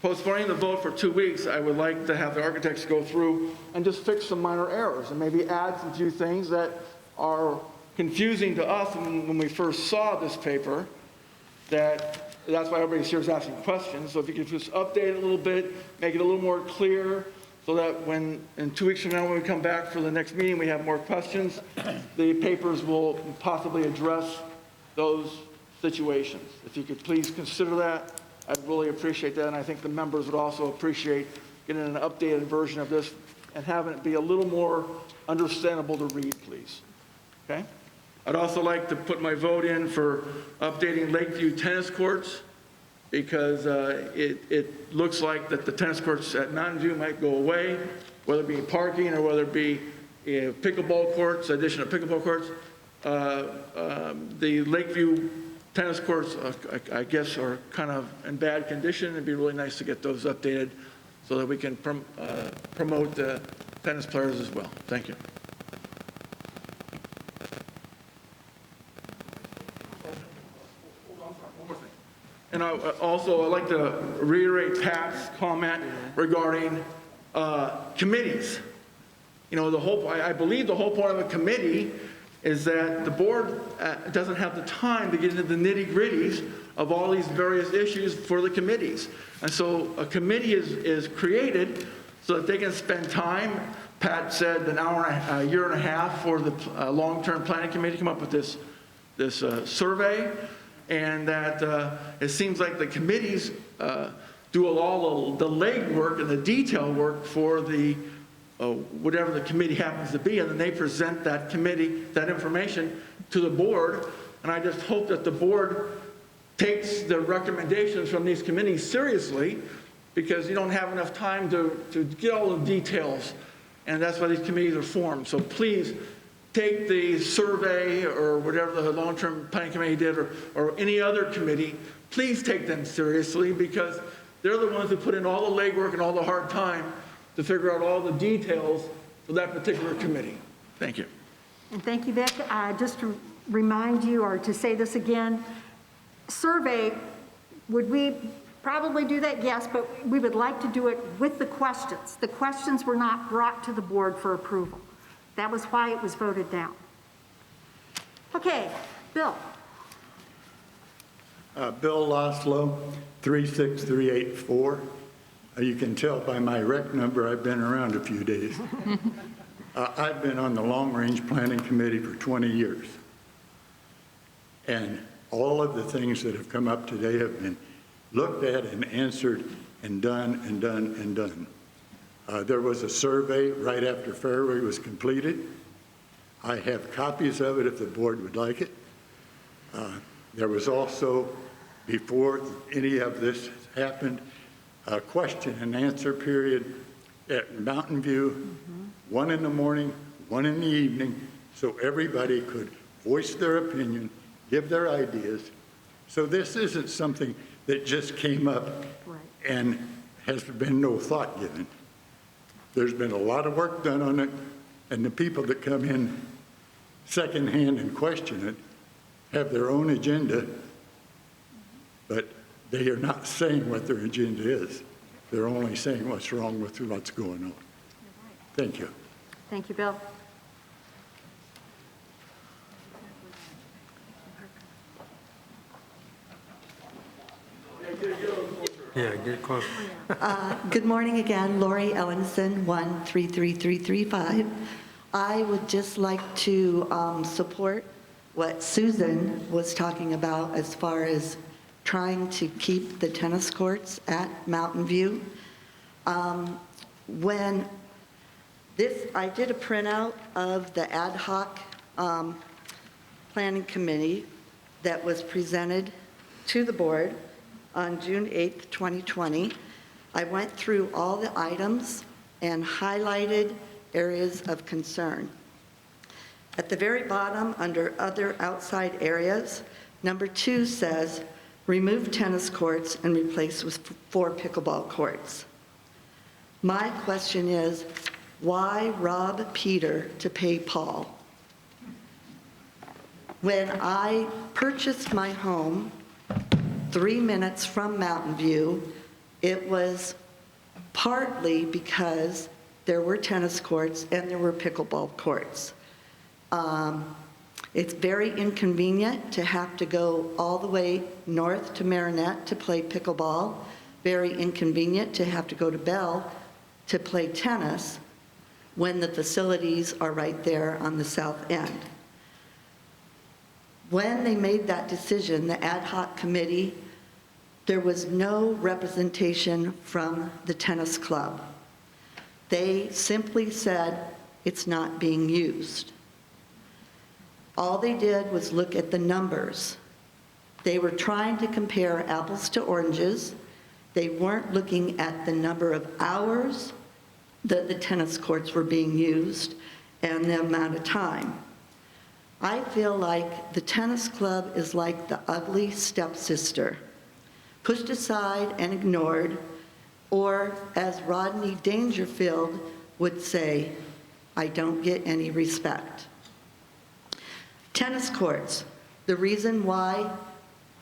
postponing the vote for 2 weeks, I would like to have the architects go through and just fix some minor errors and maybe add some few things that are confusing to us when we first saw this paper. That's why everybody's here is asking questions. So if you could just update it a little bit, make it a little more clear, so that in 2 weeks from now, when we come back for the next meeting, we have more questions, the papers will possibly address those situations. If you could please consider that, I'd really appreciate that, and I think the members would also appreciate getting an updated version of this and having it be a little more understandable to read, please. Okay? I'd also like to put my vote in for updating Lakeview tennis courts, because it looks like that the tennis courts at Mountain View might go away, whether it be parking or whether it be pickleball courts, addition of pickleball courts. The Lakeview tennis courts, I guess, are kind of in bad condition. It'd be really nice to get those updated so that we can promote the tennis players as well. Thank you. And I'd like to reiterate Pat's comment regarding committees. You know, I believe the whole point of a committee is that the board doesn't have the time to get into the nitty-gritties of all these various issues for the committees. And so a committee is created so that they can spend time. Pat said a year and a half for the long-term planning committee to come up with this survey. And that it seems like the committees do all the legwork and the detail work for the whatever the committee happens to be, and then they present that information to the board. And I just hope that the board takes the recommendations from these committees seriously, because you don't have enough time to get all the details, and that's why these committees are formed. So please take the survey or whatever the long-term planning committee did, or any other committee, please take them seriously, because they're the ones who put in all the legwork and all the hard time to figure out all the details for that particular committee. Thank you. And thank you, Vic. Just to remind you, or to say this again, survey, would we probably do that? Yes, but we would like to do it with the questions. The questions were not brought to the board for approval. That was why it was voted down. Okay, Bill. Bill Loslow, 36384. You can tell by my rec number I've been around a few days. I've been on the Long Range Planning Committee for 20 years. And all of the things that have come up today have been looked at and answered and done and done and done. There was a survey right after Fairway was completed. I have copies of it if the board would like it. There was also, before any of this happened, a question and answer period at Mountain View, 1 in the morning, 1 in the evening, so everybody could voice their opinion, give their ideas, So this isn't something that just came up and has been no thought given. There's been a lot of work done on it, and the people that come in secondhand and question it have their own agenda, but they are not saying what their agenda is. They're only saying what's wrong with what's going on. Thank you. Thank you, Bill. Yeah, get close. Good morning again, Lori Ellenson, 133335. I would just like to support what Susan was talking about as far as trying to keep the tennis courts at Mountain View. I did a printout of the ad hoc planning committee that was presented to the board on June 8th, 2020. I went through all the items and highlighted areas of concern. At the very bottom, under other outside areas, number 2 says, remove tennis courts and replace with 4 pickleball courts. My question is, why rob Peter to pay Paul? When I purchased my home 3 minutes from Mountain View, it was partly because there were tennis courts and there were pickleball courts. It's very inconvenient to have to go all the way north to Marinette to play pickleball, very inconvenient to have to go to Bell to play tennis when the facilities are right there on the south end. When they made that decision, the ad hoc committee, there was no representation from the tennis club. They simply said it's not being used. All they did was look at the numbers. They were trying to compare apples to oranges. They weren't looking at the number of hours that the tennis courts were being used and the amount of time. I feel like the tennis club is like the ugly stepsister, pushed aside and ignored, or as Rodney Dangerfield would say, I don't get any respect. Tennis courts, the reason why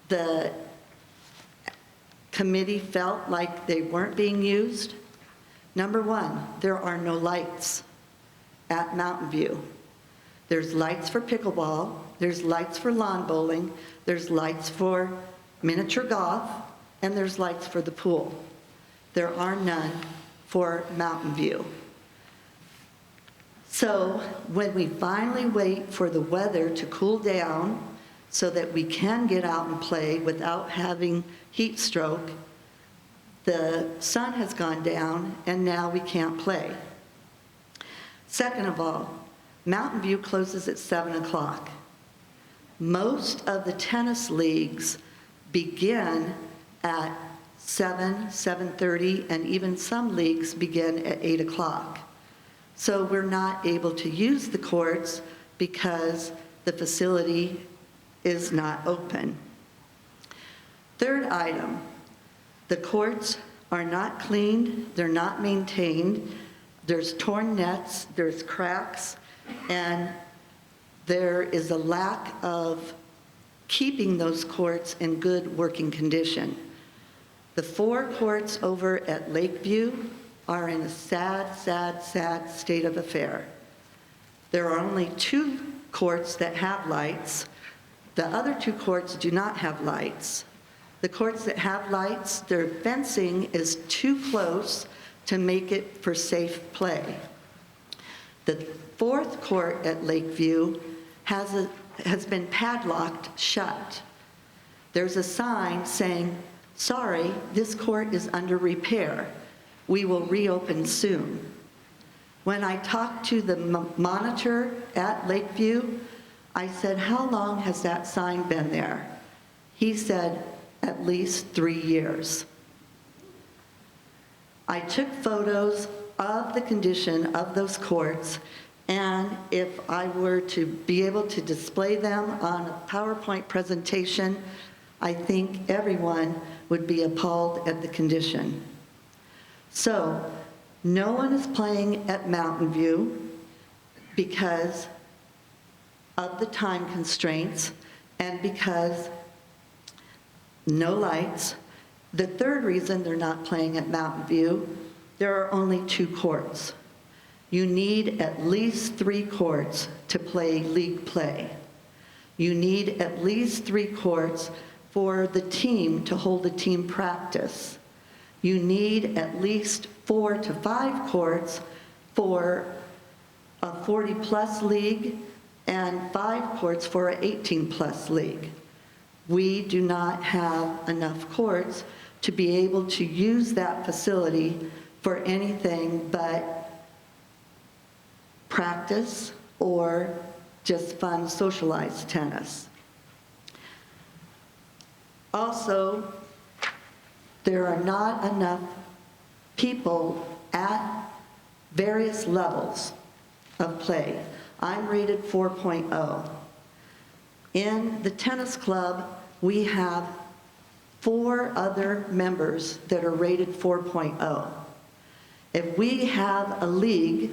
the committee felt like they weren't being used, number 1, there are no lights at Mountain View. There's lights for pickleball, there's lights for lawn bowling, there's lights for miniature golf, and there's lights for the pool. There are none for Mountain View. So when we finally wait for the weather to cool down so that we can get out and play without having heat stroke, the sun has gone down and now we can't play. Second of all, Mountain View closes at 7 o'clock. Most of the tennis leagues begin at 7:30, and even some leagues begin at 8 o'clock. So we're not able to use the courts because the facility is not open. Third item, the courts are not cleaned, they're not maintained, there's torn nets, there's cracks, and there is a lack of keeping those courts in good working condition. The 4 courts over at Lakeview are in a sad, sad, sad state of affair. There are only 2 courts that have lights. The other 2 courts do not have lights. The courts that have lights, their fencing is too close to make it for safe play. The 4th court at Lakeview has been padlocked shut. There's a sign saying, sorry, this court is under repair. We will reopen soon. When I talked to the monitor at Lakeview, I said, how long has that sign been there? He said, at least 3 years. I took photos of the condition of those courts, and if I were to be able to display them on a PowerPoint presentation, I think everyone would be appalled at the condition. So, no one is playing at Mountain View because of the time constraints and because no lights. The third reason they're not playing at Mountain View, there are only 2 courts. You need at least 3 courts to play league play. You need at least 3 courts for the team to hold a team practice. You need at least 4 to 5 courts for a 40-plus league and 5 courts for an 18-plus league. We do not have enough courts to be able to use that facility for anything but practice or just fun socialized tennis. Also, there are not enough people at various levels of play. I'm rated 4.0. In the tennis club, we have 4 other members that are rated 4.0. If we have a league,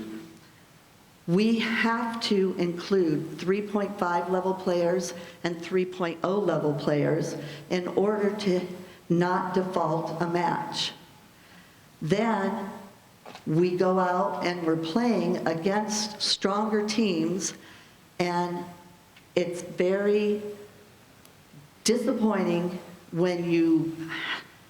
we have to include 3.5 level players and 3.0 level players in order to not default a match. Then we go out and we're playing against stronger teams, and it's very disappointing when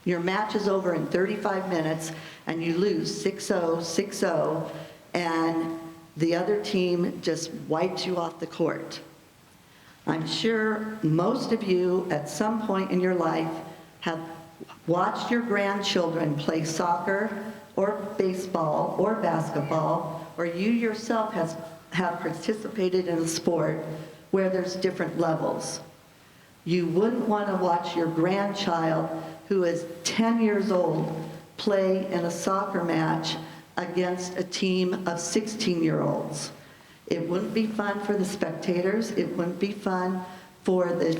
your match is over in 35 minutes and you lose 6-0, 6-0, and the other team just wipes you off the court. I'm sure most of you at some point in your life have watched your grandchildren play soccer or baseball or basketball, or you yourself have participated in a sport where there's different levels. You wouldn't want to watch your grandchild, who is 10 years old, play in a soccer match against a team of 16-year-olds. It wouldn't be fun for the spectators. It wouldn't be fun for the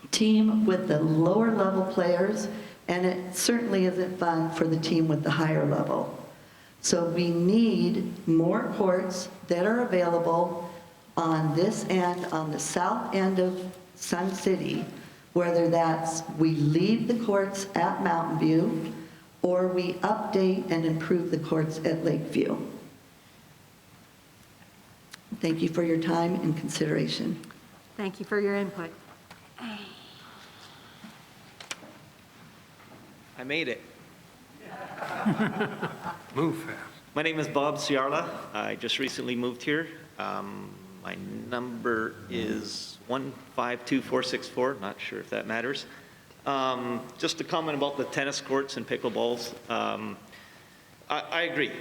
team with the lower level players, and it certainly isn't fun for the team with the higher level. So we need more courts that are available on this end, on the south end of Sun City, whether that's we leave the courts at Mountain View or we update and improve the courts at Lakeview. Thank you for your time and consideration. Thank you for your input. I made it. Move fast. My name is Bob Ciarla. I just recently moved here. My number is 152464, not sure if that matters. Just to comment about the tennis courts and pickleballs. I agree.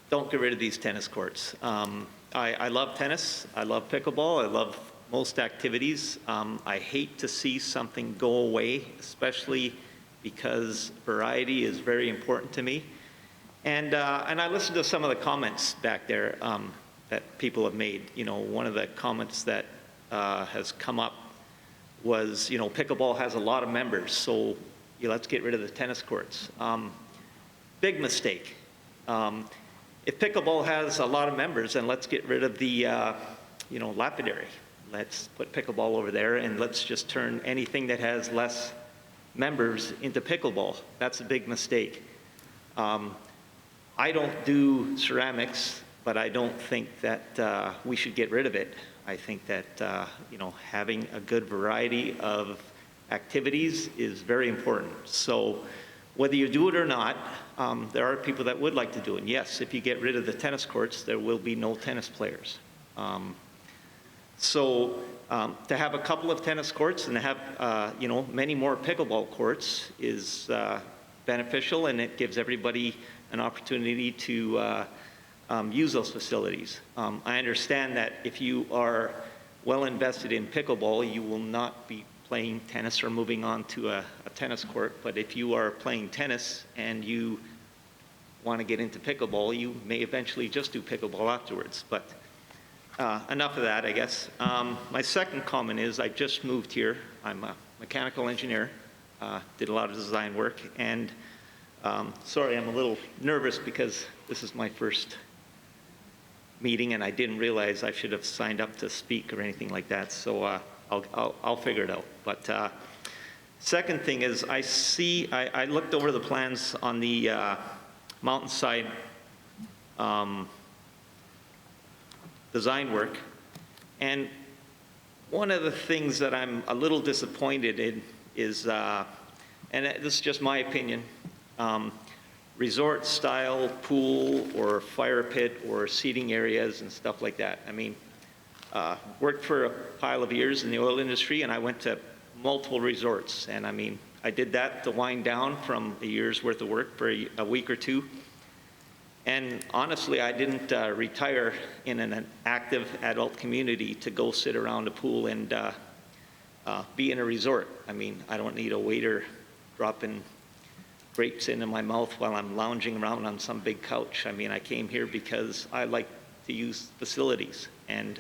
Don't get rid of these tennis courts. I love tennis. I love pickleball. I love most activities. I hate to see something go away, especially because variety is very important to me. And I listened to some of the comments back there that people have made. You know, one of the comments that has come up was, you know, pickleball has a lot of members, so let's get rid of the tennis courts. Big mistake. If pickleball has a lot of members, then let's get rid of the, lapidary. Let's put pickleball over there, and let's just turn anything that has less members into pickleball. That's a big mistake. I don't do ceramics, but I don't think that we should get rid of it. I think that, having a good variety of activities is very important. So whether you do it or not, there are people that would like to do it. And yes, if you get rid of the tennis courts, there will be no tennis players. To have a couple of tennis courts and to have, many more pickleball courts is beneficial, and it gives everybody an opportunity to use those facilities. I understand that if you are well invested in pickleball, you will not be playing tennis or moving on to a tennis court. But if you are playing tennis and you want to get into pickleball, you may eventually just do pickleball afterwards. But enough of that, I guess. My second comment is I just moved here. I'm a mechanical engineer, did a lot of design work, and sorry, I'm a little nervous because this is my first meeting, and I didn't realize I should have signed up to speak or anything like that, so I'll figure it out. But second thing is, I looked over the plans on the mountainside design work, and one of the things that I'm a little disappointed in is, and this is just my opinion, resort-style pool or fire pit or seating areas and stuff like that. I mean, worked for a pile of years in the oil industry, and I went to multiple resorts. And I mean, I did that to wind down from a year's worth of work for a week or two. And honestly, I didn't retire in an active adult community to go sit around a pool and be in a resort. I mean, I don't need a waiter dropping grapes into my mouth while I'm lounging around on some big couch. I mean, I came here because I like to use facilities. And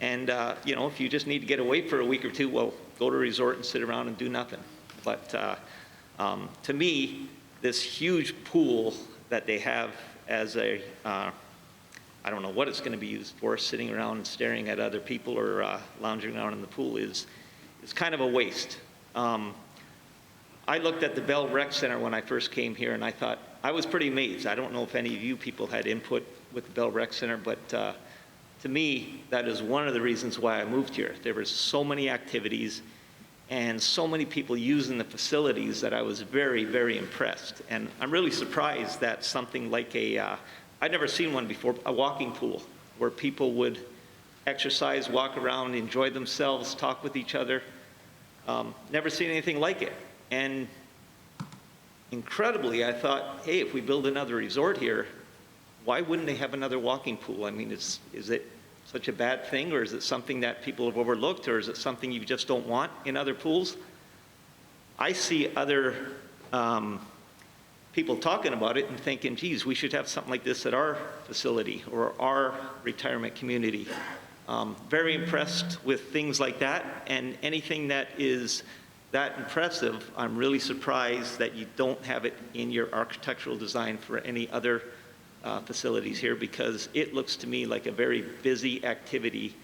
you know, if you just need to get away for a week or two, well, go to a resort and sit around and do nothing. But to me, this huge pool that they have as a, I don't know what it's going to be used for, sitting around and staring at other people or lounging around in the pool is kind of a waste. I looked at the Bell Rec Center when I first came here, and I thought, I was pretty amazed. I don't know if any of you people had input with the Bell Rec Center, but to me, that is one of the reasons why I moved here. There were so many activities and so many people using the facilities that I was very, very impressed. And I'm really surprised that something like I'd never seen one before, a walking pool, where people would exercise, walk around, enjoy themselves, talk with each other. Never seen anything like it. And incredibly, I thought, hey, if we build another resort here, why wouldn't they have another walking pool? I mean, is it such a bad thing, or is it something that people have overlooked, or is it something you just don't want in other pools? I see other people talking about it and thinking, geez, we should have something like this at our facility or our retirement community. Very impressed with things like that, and anything that is that impressive, I'm really surprised that you don't have it in your architectural design for any other facilities here, because it looks to me like a very busy activity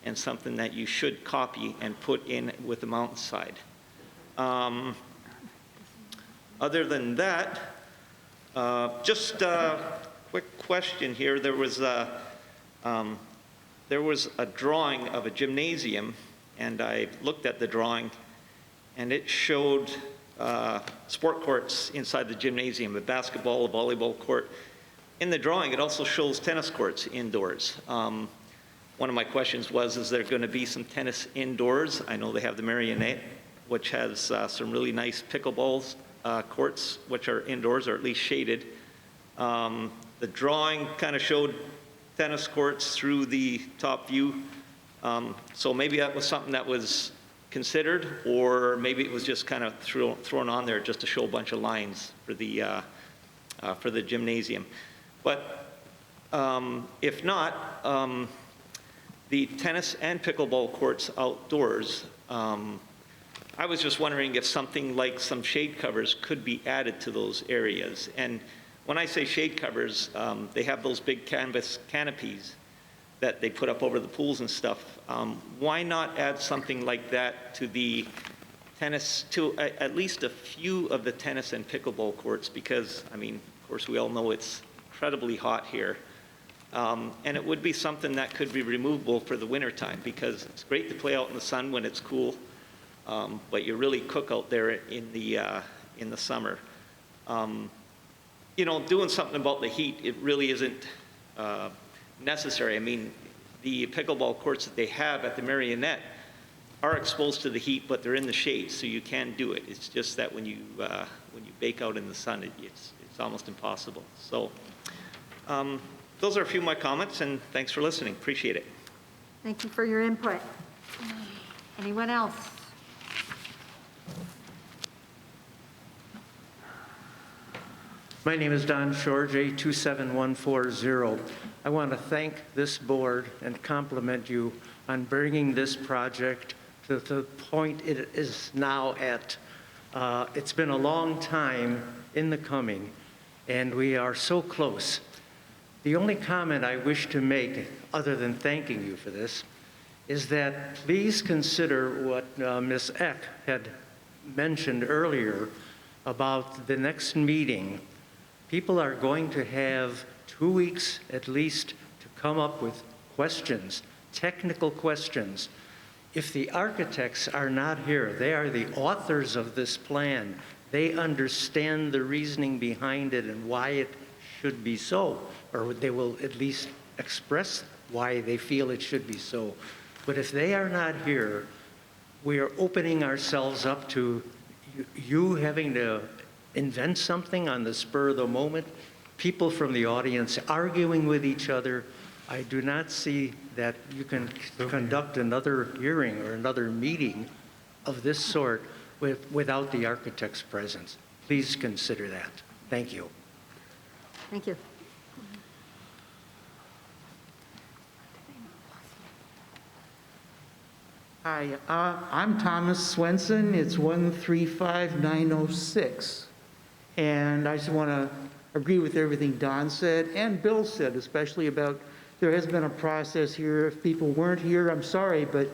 and something that you should copy and put in with the mountainside. Other than that, just a quick question here. There was a drawing of a gymnasium, and I looked at the drawing, and it showed sport courts inside the gymnasium, a basketball, a volleyball court. In the drawing, it also shows tennis courts indoors. One of my questions was, is there going to be some tennis indoors? I know they have the Marionette, which has some really nice pickleball courts, which are indoors or at least shaded. The drawing kind of showed tennis courts through the top view. So maybe that was something that was considered, or maybe it was just kind of thrown on there just to show a bunch of lines for the gymnasium. But if not, the tennis and pickleball courts outdoors, I was just wondering if something like some shade covers could be added to those areas. And when I say shade covers, they have those big canvas canopies that they put up over the pools and stuff. Why not add something like that to the tennis, to at least a few of the tennis and pickleball courts? Because, I mean, of course, we all know it's incredibly hot here. And it would be something that could be removable for the winter time, because it's great to play out in the sun when it's cool, but you really cook out there in the summer. You know, doing something about the heat, it really isn't necessary. I mean, the pickleball courts that they have at the Marionette are exposed to the heat, but they're in the shade, so you can do it. It's just that when you bake out in the sun, it's almost impossible. So those are a few of my comments, and thanks for listening. Appreciate it. Thank you for your input. Anyone else? My name is Don Shore, J27140. I want to thank this board and compliment you on bringing this project to the point it is now at. It's been a long time in the coming, and we are so close. The only comment I wish to make, other than thanking you for this, is that please consider what Ms. Eck had mentioned earlier about the next meeting. People are going to have 2 weeks at least to come up with questions, technical questions. If the architects are not here, they are the authors of this plan. They understand the reasoning behind it and why it should be so, or they will at least express why they feel it should be so. But if they are not here, we are opening ourselves up to you having to invent something on the spur of the moment, people from the audience arguing with each other. I do not see that you can conduct another hearing or another meeting of this sort without the architect's presence. Please consider that. Thank you. Thank you. Hi, I'm Thomas Swenson. It's 135906. And I just want to agree with everything Don said and Bill said, especially about there has been a process here. If people weren't here, I'm sorry, but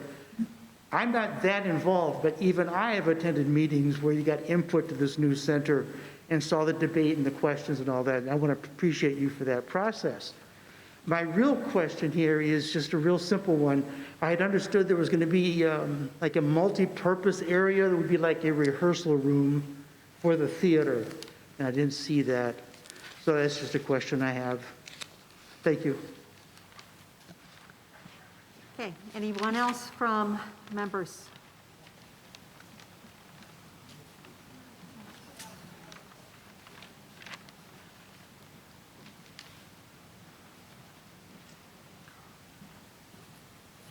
I'm not that involved. But even I have attended meetings where you got input to this new center and saw the debate and the questions and all that. And I want to appreciate you for that process. My real question here is just a real simple one. I had understood there was going to be like a multi-purpose area that would be like a rehearsal room for the theater, and I didn't see that. So that's just a question I have. Thank you. Okay, anyone else from members?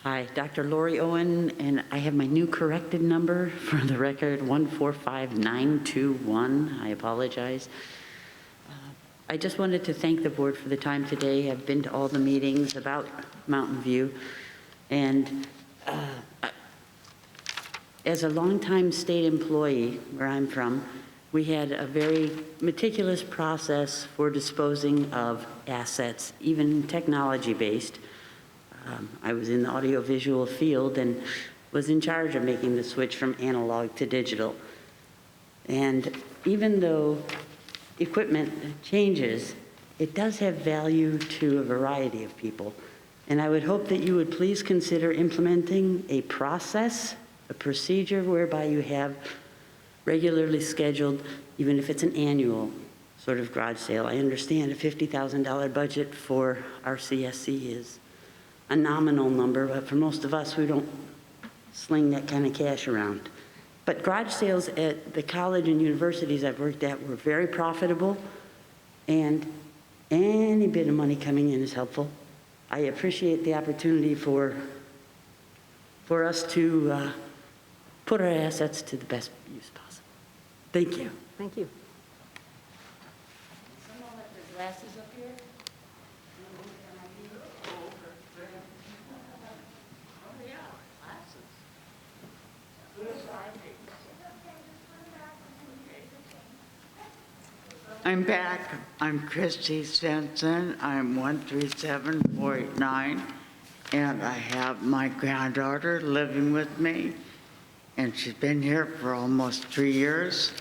Hi, Dr. Lori Owen, and I have my new corrected number for the record, 145921. I apologize. I just wanted to thank the board for the time today. I've been to all the meetings about Mountain View, and as a longtime state employee where I'm from, we had a very meticulous process for disposing of assets, even technology-based. I was in the audiovisual field and was in charge of making the switch from analog to digital. And even though equipment changes, it does have value to a variety of people. And I would hope that you would please consider implementing a process, a procedure whereby you have regularly scheduled, even if it's an annual sort of garage sale. I understand a $50,000 budget for RCSC is a nominal number, but for most of us, we don't sling that kind of cash around. But garage sales at the college and universities I've worked at were very profitable, and any bit of money coming in is helpful. I appreciate the opportunity for us to put our assets to the best use possible. Thank you. Thank you. Someone let their glasses up here? I'm back. I'm Christy Stenson. I'm 137489, and I have my granddaughter living with me, and she's been here for almost 3 years.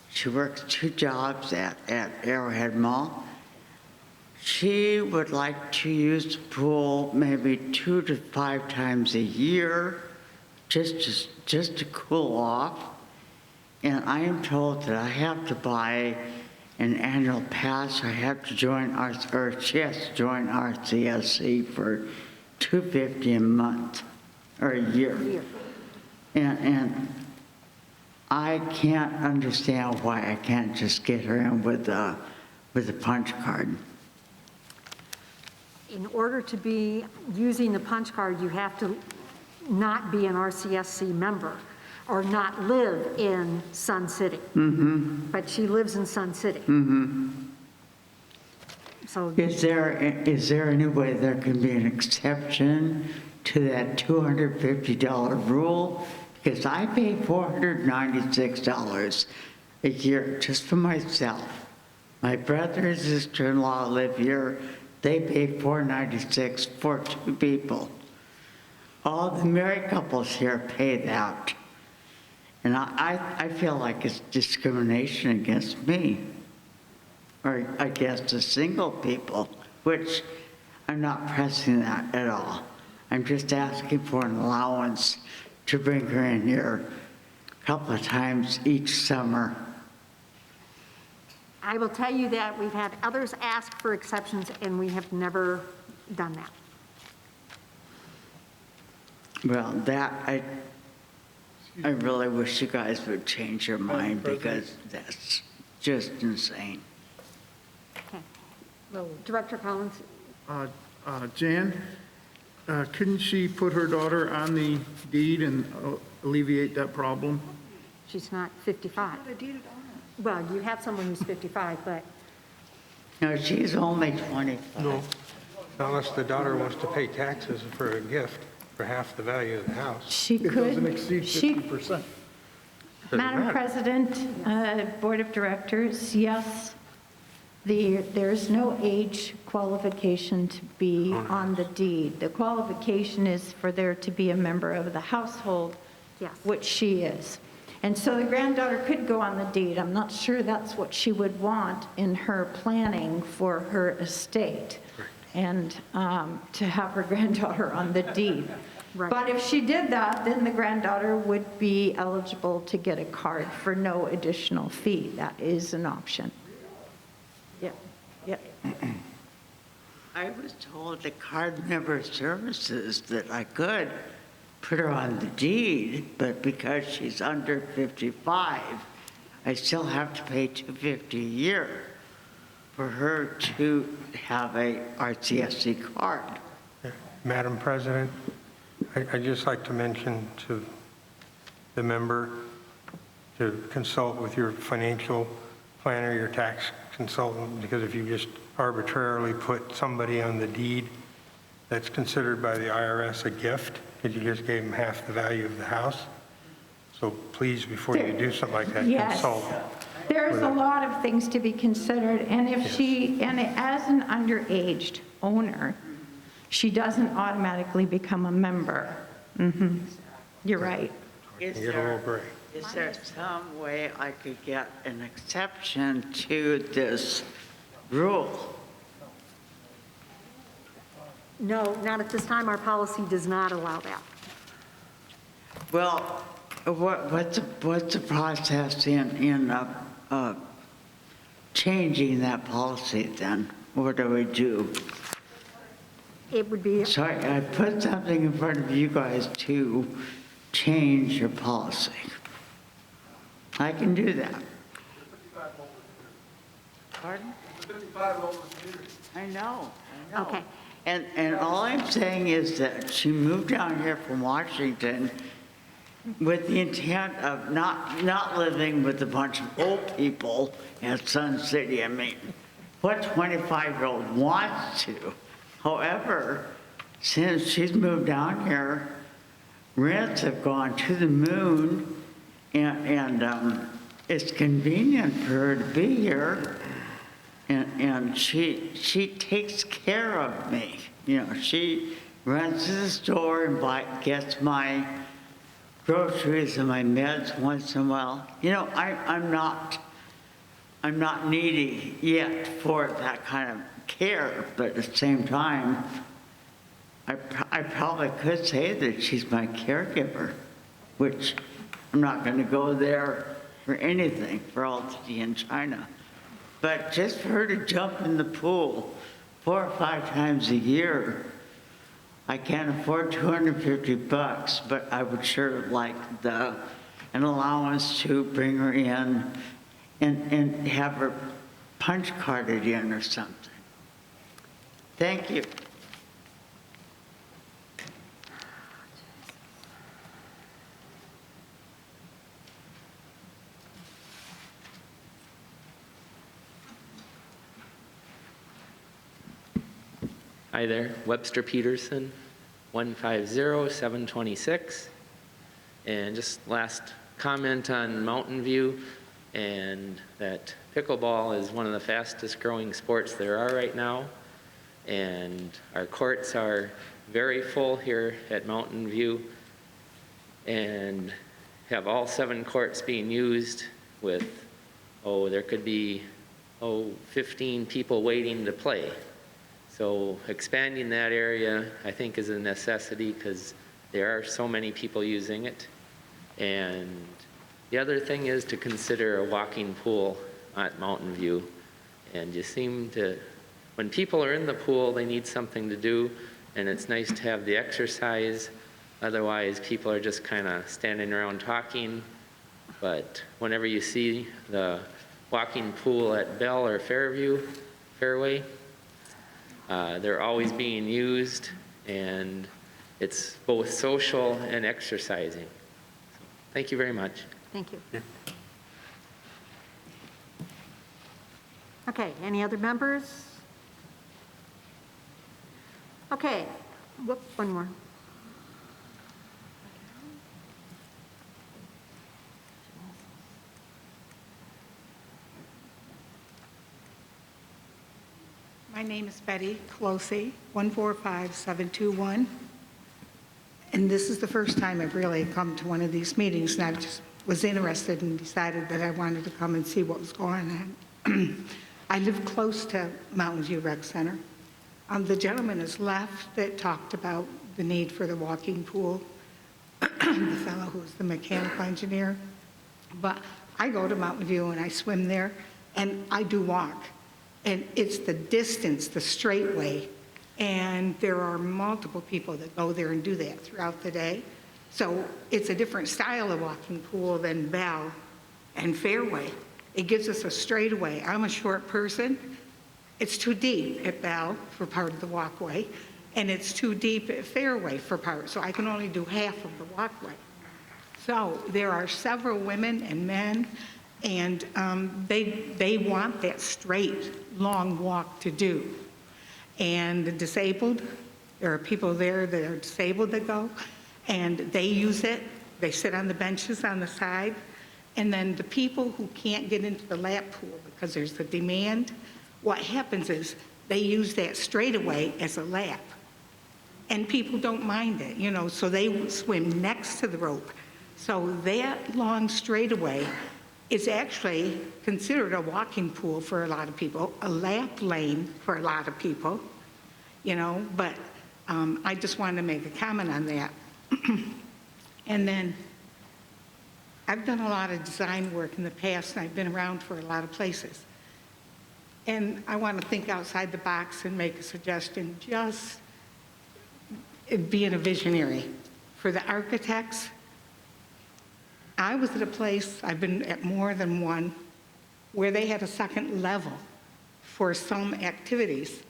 She works 2 jobs at Arrowhead Mall. She would like to use the pool maybe 2 to 5 times a year, just to cool off. And I am told that I have to buy an annual pass. I have to join she has to join RCSC for $250 a month or a year. And I can't understand why I can't just get her in with a punch card. In order to be using the punch card, you have to not be an RCSC member or not live in Sun City. Mm-hmm. But she lives in Sun City. Mm-hmm. So Is there any way there can be an exception to that $250 rule, because I pay $496 a year just for myself. My brother and sister-in-law live here. They pay $496 for 2 people. All the married couples here pay that. And I feel like it's discrimination against me, or against the single people, which I'm not pressing that at all. I'm just asking for an allowance to bring her in here a couple of times each summer. I will tell you that we've had others ask for exceptions, and we have never done that. Well, that, I really wish you guys would change your mind, because that's just insane. Okay. Well, Director Collins? Jan, couldn't she put her daughter on the deed and alleviate that problem? She's not 55. Well, you have someone who's 55, but No, she's only 25. No, unless the daughter wants to pay taxes for a gift for half the value of the house. She It could. doesn't exceed she- 50%. Madam President, Board of Directors, yes, there's no age qualification to be on the deed. The qualification is for there to be a member of the household, yes. which she is. And so the granddaughter could go on the deed. I'm not sure that's what she would want in her planning for her estate, and to have her granddaughter on the deed. Right. But if she did that, then the granddaughter would be eligible to get a card for no additional fee. That is an option. Yep, yep. I was told the card member services that I could put her on the deed, but because she's under 55, I still have to pay $250 a year for her to have a RCSC card. Madam President, I'd just like to mention to the member to consult with your financial planner, your tax consultant, because if you just arbitrarily put somebody on the deed, that's considered by the IRS a gift, because you just gave them half the value of the house. So please, before you do something like that, Yes. consult. There's with a a- lot of things to be considered, and if she, and as an underaged owner, she doesn't automatically become a member. You're right. Is Get a little break. there some way I could get an exception to this rule? No, not at this time. Our policy does not allow that. Well, what's the process in changing that policy then? What do we do? It would be, Sorry, I put something in front of you guys to change your policy. I can do that. Pardon? I know. okay. And all I'm saying is that she moved down here from Washington with the intent of not living with a bunch of old people at Sun City. I mean, what 25-year-old wants to? However, since she's moved down here, rents have gone to the moon, and it's convenient for her to be here. And she takes care of me. You know, she runs to the store and gets my groceries and my meds once in a while. You know, I'm not needy yet for that kind of care, but at the same time, I probably could say that she's my caregiver, which I'm not going to go there for anything, for all the tea in China. But just for her to jump in the pool 4 or 5 times a year, I can't afford $250, but I would sure like an allowance to bring her in and have her punch carded in or something. Thank you. Hi there, Webster Peterson. 150-726. And just last comment on Mountain View, and that pickleball is one of the fastest growing sports there are right now. And our courts are very full here at Mountain View and have all 7 courts being used with, there could be, 15 people waiting to play. So expanding that area, I think, is a necessity because there are so many people using it. And the other thing is to consider a walking pool at Mountain View. And you seem to, when people are in the pool, they need something to do, and it's nice to have the exercise. Otherwise, people are just kind of standing around talking. But whenever you see the walking pool at Bell or Fairway, they're always being used, and it's both social and exercising. Thank you very much. Thank you. Okay, any other members? Okay, whoop, one more. My name is Betty Closey, 145721. And this is the first time I've really come to one of these meetings, and I just was interested and decided that I wanted to come and see what was going on. I live close to Mountain View Rec Center. The gentleman has left that talked about the need for the walking pool, the fellow who's the mechanical engineer. But I go to Mountain View and I swim there, and I do walk. And it's the distance, the straight way. And there are multiple people that go there and do that throughout the day. So it's a different style of walking pool than Bell and Fairway. It gives us a straightaway. I'm a short person. It's too deep at Bell for part of the walkway, and it's too deep at Fairway for part, so I can only do half of the walkway. So there are several women and men, and they want that straight, long walk to do. And the disabled, there are people there that are disabled that go, and they use it. They sit on the benches on the side. And then the people who can't get into the lap pool because there's the demand, what happens is they use that straightaway as a lap. And people don't mind it, you know, so they swim next to the rope. So that long straightaway is actually considered a walking pool for a lot of people, a lap lane for a lot of people, you know, but I just wanted to make a comment on that. And then I've done a lot of design work in the past, and I've been around for a lot of places. And I want to think outside the box and make a suggestion, just being a visionary. For the architects, I was at a place, I've been at more than one, where they had a second level for some activities.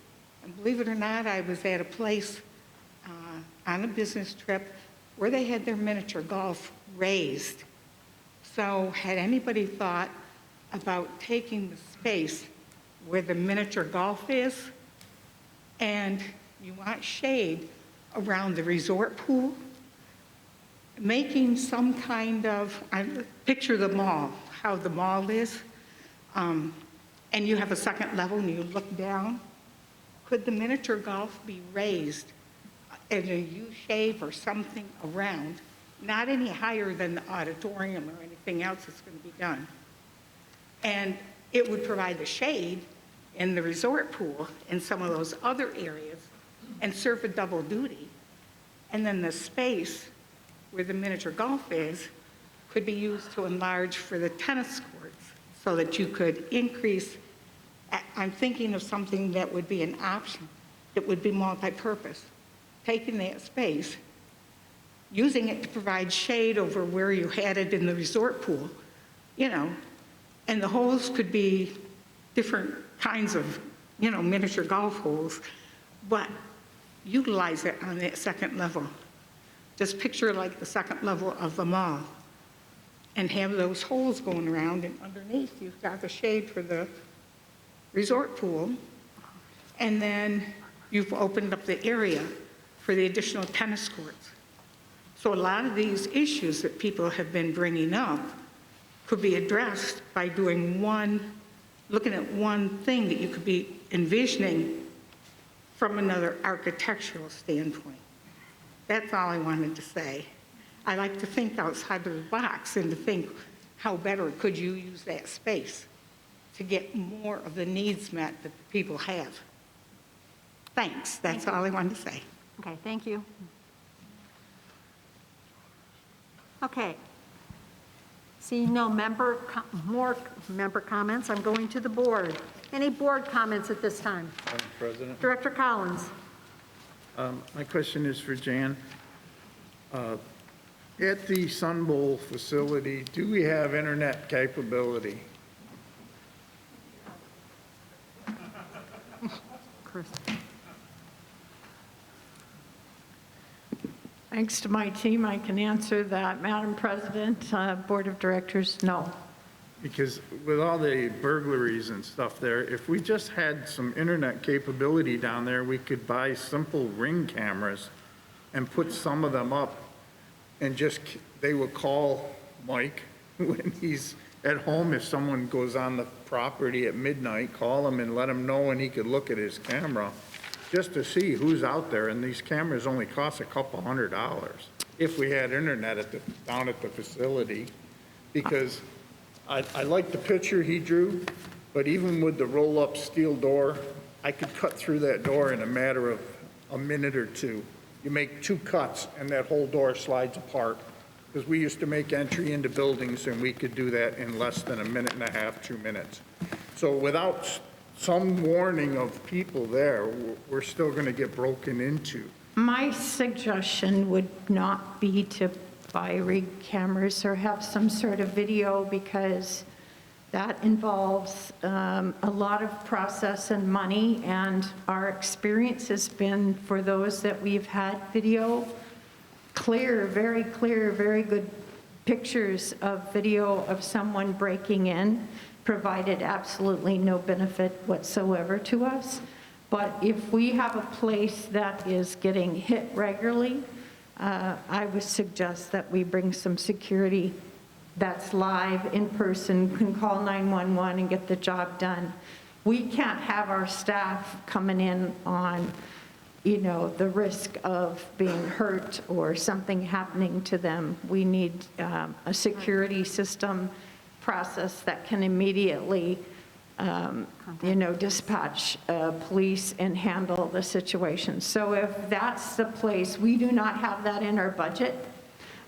And believe it or not, I was at a place on a business trip where they had their miniature golf raised. So had anybody thought about taking the space where the miniature golf is, and you want shade around the resort pool, making some kind of, picture the mall, how the mall is, and you have a second level and you look down, could the miniature golf be raised in a U-shape or something around, not any higher than the auditorium or anything else that's going to be done? And it would provide the shade in the resort pool and some of those other areas and serve a double duty. And then the space where the miniature golf is could be used to enlarge for the tennis courts so that you could increase. I'm thinking of something that would be an option that would be multi-purpose. Taking that space, using it to provide shade over where you had it in the resort pool, you know, and the holes could be different kinds of, you know, miniature golf holes, but utilize it on that second level. Just picture like the second level of the mall and have those holes going around, and underneath you've got the shade for the resort pool, and then you've opened up the area for the additional tennis courts. So a lot of these issues that people have been bringing up could be addressed by doing looking at one thing that you could be envisioning from another architectural standpoint. That's all I wanted to say. I like to think outside of the box and to think how better could you use that space to get more of the needs met that the people have. Thanks, that's all I wanted to say. Okay, thank you. Okay. Seeing no more member comments, I'm going to the board. Any board comments at this time? Madam President. Director Collins. My question is for Jan. At the Sun Bowl facility, do we have internet capability? Chris. Thanks to my team, I can answer that. Madam President, Board of Directors, no. Because with all the burglaries and stuff there, if we just had some internet capability down there, we could buy simple Ring cameras and put some of them up and they would call Mike when he's at home. If someone goes on the property at midnight, call him and let him know, and he could look at his camera just to see who's out there. And these cameras only cost a couple $100 if we had internet down at the facility. Because I like the picture he drew, but even with the roll-up steel door, I could cut through that door in a matter of a minute or two. You make 2 cuts and that whole door slides apart. Because we used to make entry into buildings and we could do that in less than a minute and a half, 2 minutes. So without some warning of people there, we're still going to get broken into. My suggestion would not be to buy Ring cameras or have some sort of video, because that involves a lot of process and money, and our experience has been, for those that we've had video, clear, very good pictures of video of someone breaking in, provided absolutely no benefit whatsoever to us. But if we have a place that is getting hit regularly, I would suggest that we bring some security that's live, in person, can call 911 and get the job done. We can't have our staff coming in on, the risk of being hurt or something happening to them. We need a security system process that can immediately, dispatch police and handle the situation. So if that's the place, we do not have that in our budget.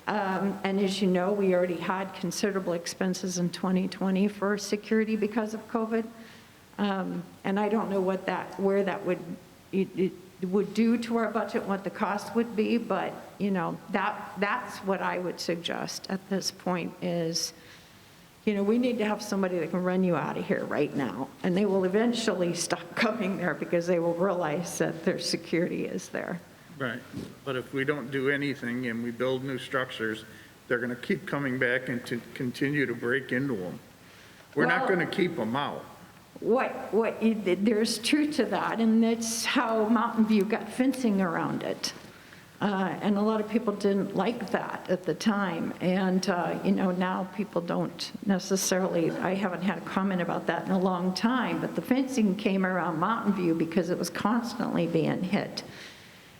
And as you know, we already had considerable expenses in 2020 for security because of COVID. And I don't know where that would do to our budget, what the cost would be, but that's what I would suggest at this point is, we need to have somebody that can run you out of here right now, and they will eventually stop coming there because they will realize that their security is there. Right, but if we don't do anything and we build new structures, they're going to keep coming back and to continue to break into them. We're not going to keep them out. There's truth to that, and that's how Mountain View got fencing around it. And a lot of people didn't like that at the time. And, now people don't necessarily, I haven't had a comment about that in a long time, but the fencing came around Mountain View because it was constantly being hit.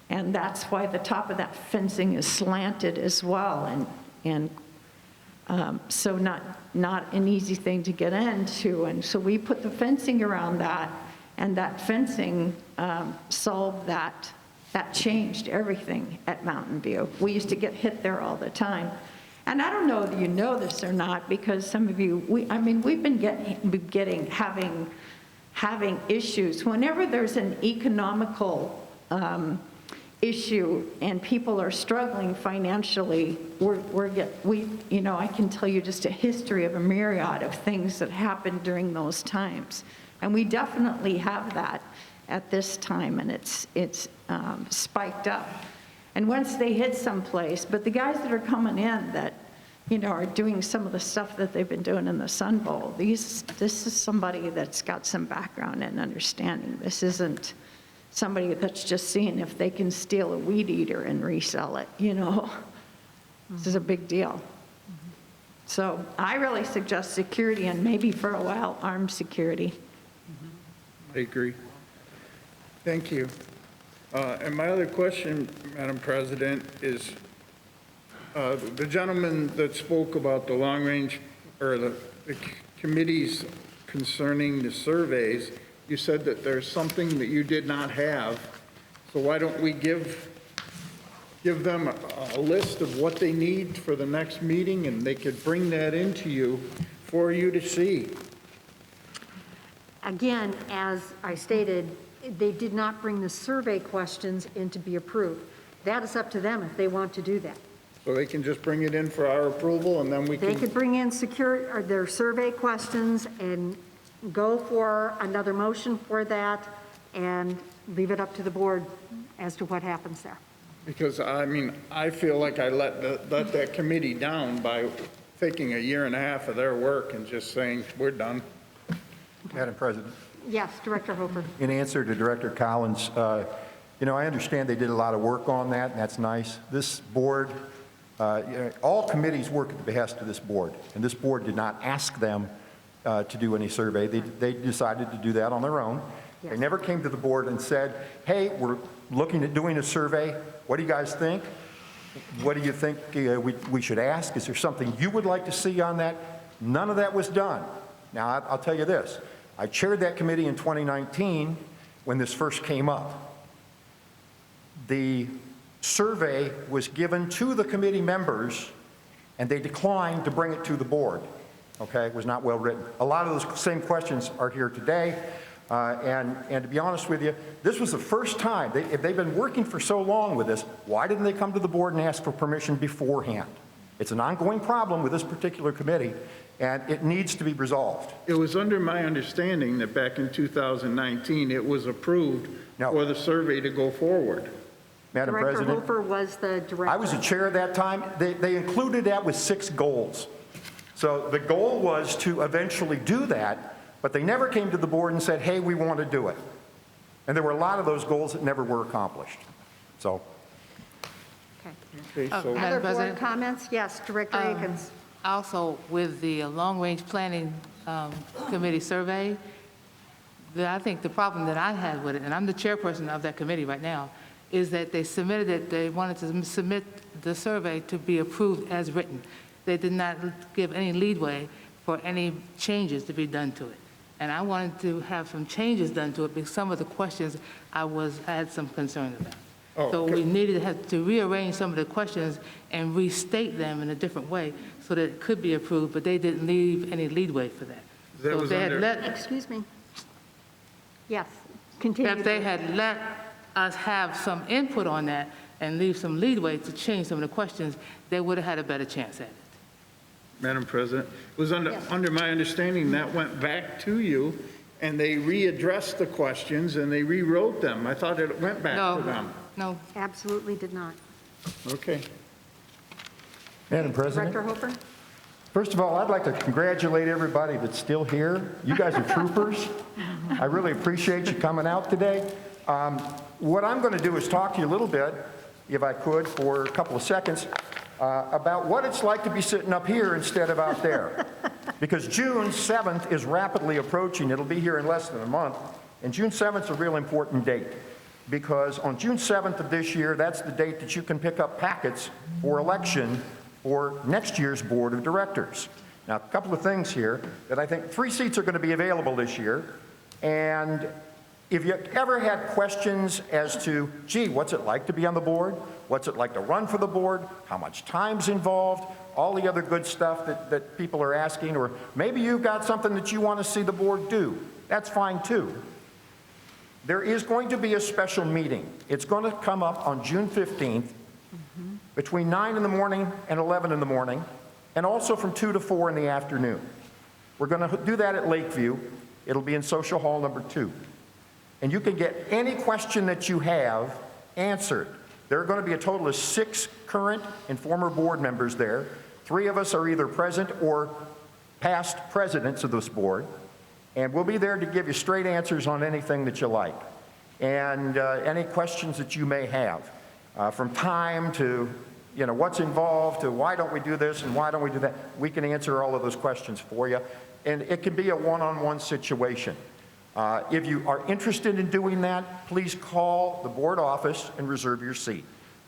And that's why the top of that fencing is slanted as well. And so not an easy thing to get into. And so we put the fencing around that, and that fencing solved that. That changed everything at Mountain View. We used to get hit there all the time. And I don't know if you know this or not, because some of you, we've been having issues. Whenever there's an economical issue and people are struggling financially, I can tell you just a history of a myriad of things that happened during those times. And we definitely have that at this time, and it's spiked up. And once they hit someplace, but the guys that are coming in that, are doing some of the stuff that they've been doing in the Sun Bowl, this is somebody that's got some background and understanding. This isn't somebody that's just seeing if they can steal a weed eater and resell it, you know? This is a big deal. So I really suggest security and maybe for a while, armed security. I agree. Thank you. And my other question, Madam President, is the gentleman that spoke about the long-range, or the committees concerning the surveys, you said that there's something that you did not have. So why don't we give them a list of what they need for the next meeting, and they could bring that into you for you to see? Again, as I stated, they did not bring the survey questions in to be approved. That is up to them if they want to do that. So they can just bring it in for our approval, and then we can... They could bring in their survey questions and go for another motion for that and leave it up to the board as to what happens there. Because, I mean, I feel like I let that committee down by taking a year and a half of their work and just saying, we're done. Madam President, Yes, Director Hofer. in answer to Director Collins, you know, I understand they did a lot of work on that, and that's nice. This board, you know, all committees work at the behest of this board, and this board did not ask them to do any survey. They decided to do that on their own. They never came to the board and said, hey, we're looking at doing a survey. What do you guys think? What do you think we should ask? Is there something you would like to see on that? None of that was done. Now, I'll tell you this. I chaired that committee in 2019 when this first came up. The survey was given to the committee members, and they declined to bring it to the board. Okay, it was not well written. A lot of those same questions are here today, and to be honest with you, this was the first time. If they've been working for so long with this, why didn't they come to the board and ask for permission beforehand? It's an ongoing problem with this particular committee, and it needs to be resolved. It was under my understanding that back in 2019, it was approved for the survey to go forward. Madam Director President, Hofer was the director. I was the chair at that time. They included that with 6 goals. So the goal was to eventually do that, but they never came to the board and said, hey, we want to do it. And there were a lot of those goals that never were accomplished. So. Okay, so Other board comments? Yes, Director Akins. Also, with the long-range planning committee survey, I think the problem that I had with it, and I'm the chairperson of that committee right now, is that they submitted it, they wanted to submit the survey to be approved as written. They did not give any leeway for any changes to be done to it. And I wanted to have some changes done to it because some of the questions I had some concerns about. So we needed to rearrange some of the questions and restate them in a different way so that it could be approved, but they didn't leave any leeway for that. So if they had Excuse me. Yes, continue. If they had let us have some input on that and leave some leeway to change some of the questions, they would have had a better chance at it. Madam President, it was under my understanding that went back to you, and they readdressed the questions and they rewrote them. I thought it went back to them. No. Absolutely did not. Okay. Madam President. Director Hofer? First of all, I'd like to congratulate everybody that's still here. You guys are troopers. I really appreciate you coming out today. What I'm going to do is talk to you a little bit, if I could, for a couple of seconds, about what it's like to be sitting up here instead of out there. Because June 7th is rapidly approaching. It'll be here in less than a month. And June 7th is a real important date. Because on June 7th of this year, that's the date that you can pick up packets for election for next year's board of directors. Now, a couple of things here that I think 3 seats are going to be available this year. And if you ever had questions as to, gee, what's it like to be on the board? What's it like to run for the board? How much time's involved? All the other good stuff that people are asking, or maybe you've got something that you want to see the board do. That's fine too. There is going to be a special meeting. It's going to come up on June 15th between 9 in the morning and 11 in the morning, and also from 2 to 4 in the afternoon. We're going to do that at Lakeview. It'll be in Social Hall number 2. And you can get any question that you have answered. There are going to be a total of 6 current and former board members there. 3 of us are either present or past presidents of this board. And we'll be there to give you straight answers on anything that you like. and any questions that you may have, from time to, what's involved, to why don't we do this and why don't we do that. We can answer all of those questions for you, and it can be a one-on-one situation. If you are interested in doing that, please call the board office and reserve your seat.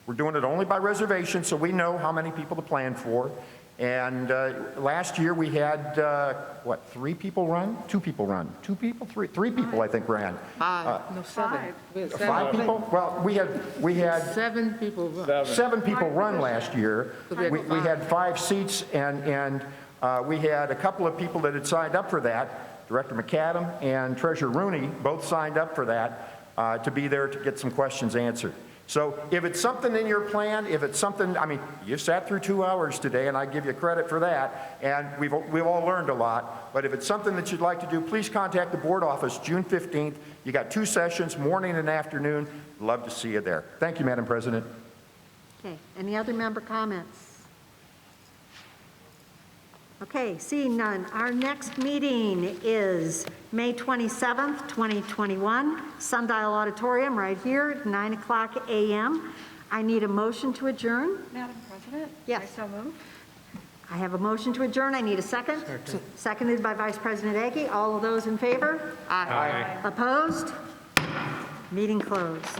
We're doing it only by reservation, so we know how many people to plan for. And last year we had, 3 people run? 2 people run? 2 people? 3 people, I think, ran. 7. We had 5 people? Well, we had 7 people run. 7 people run last year. We had 5 seats, and we had a couple of people that had signed up for that. Director McAdam and Treasurer Rooney both signed up for that to be there to get some questions answered. So if it's something in your plan, if it's something, you sat through 2 hours today, and I give you credit for that, and we've all learned a lot. But if it's something that you'd like to do, please contact the board office June 15th. You got 2 sessions, morning and afternoon. Love to see you there. Thank you, Madam President. Okay, any other member comments? Okay, seeing none. Our next meeting is May 27th, 2021, Sundial Auditorium right here at 9:00 a.m. I need a motion to adjourn. Madam President? Yes. I so move. I have a motion to adjourn. I need a second. Seconded by Vice President Agi. All of those in favor? Aye. Opposed? Meeting closed.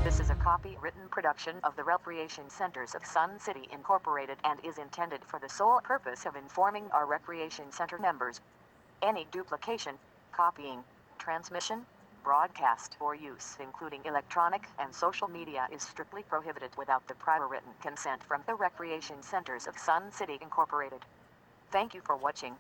This is a copyrighted production of the Recreation Centers of Sun City Incorporated and is intended for the sole purpose of informing our Recreation Center members. Any duplication, copying, transmission, broadcast, or use, including electronic and social media, is strictly prohibited without the prior written consent from the Recreation Centers of Sun City Incorporated. Thank you for watching.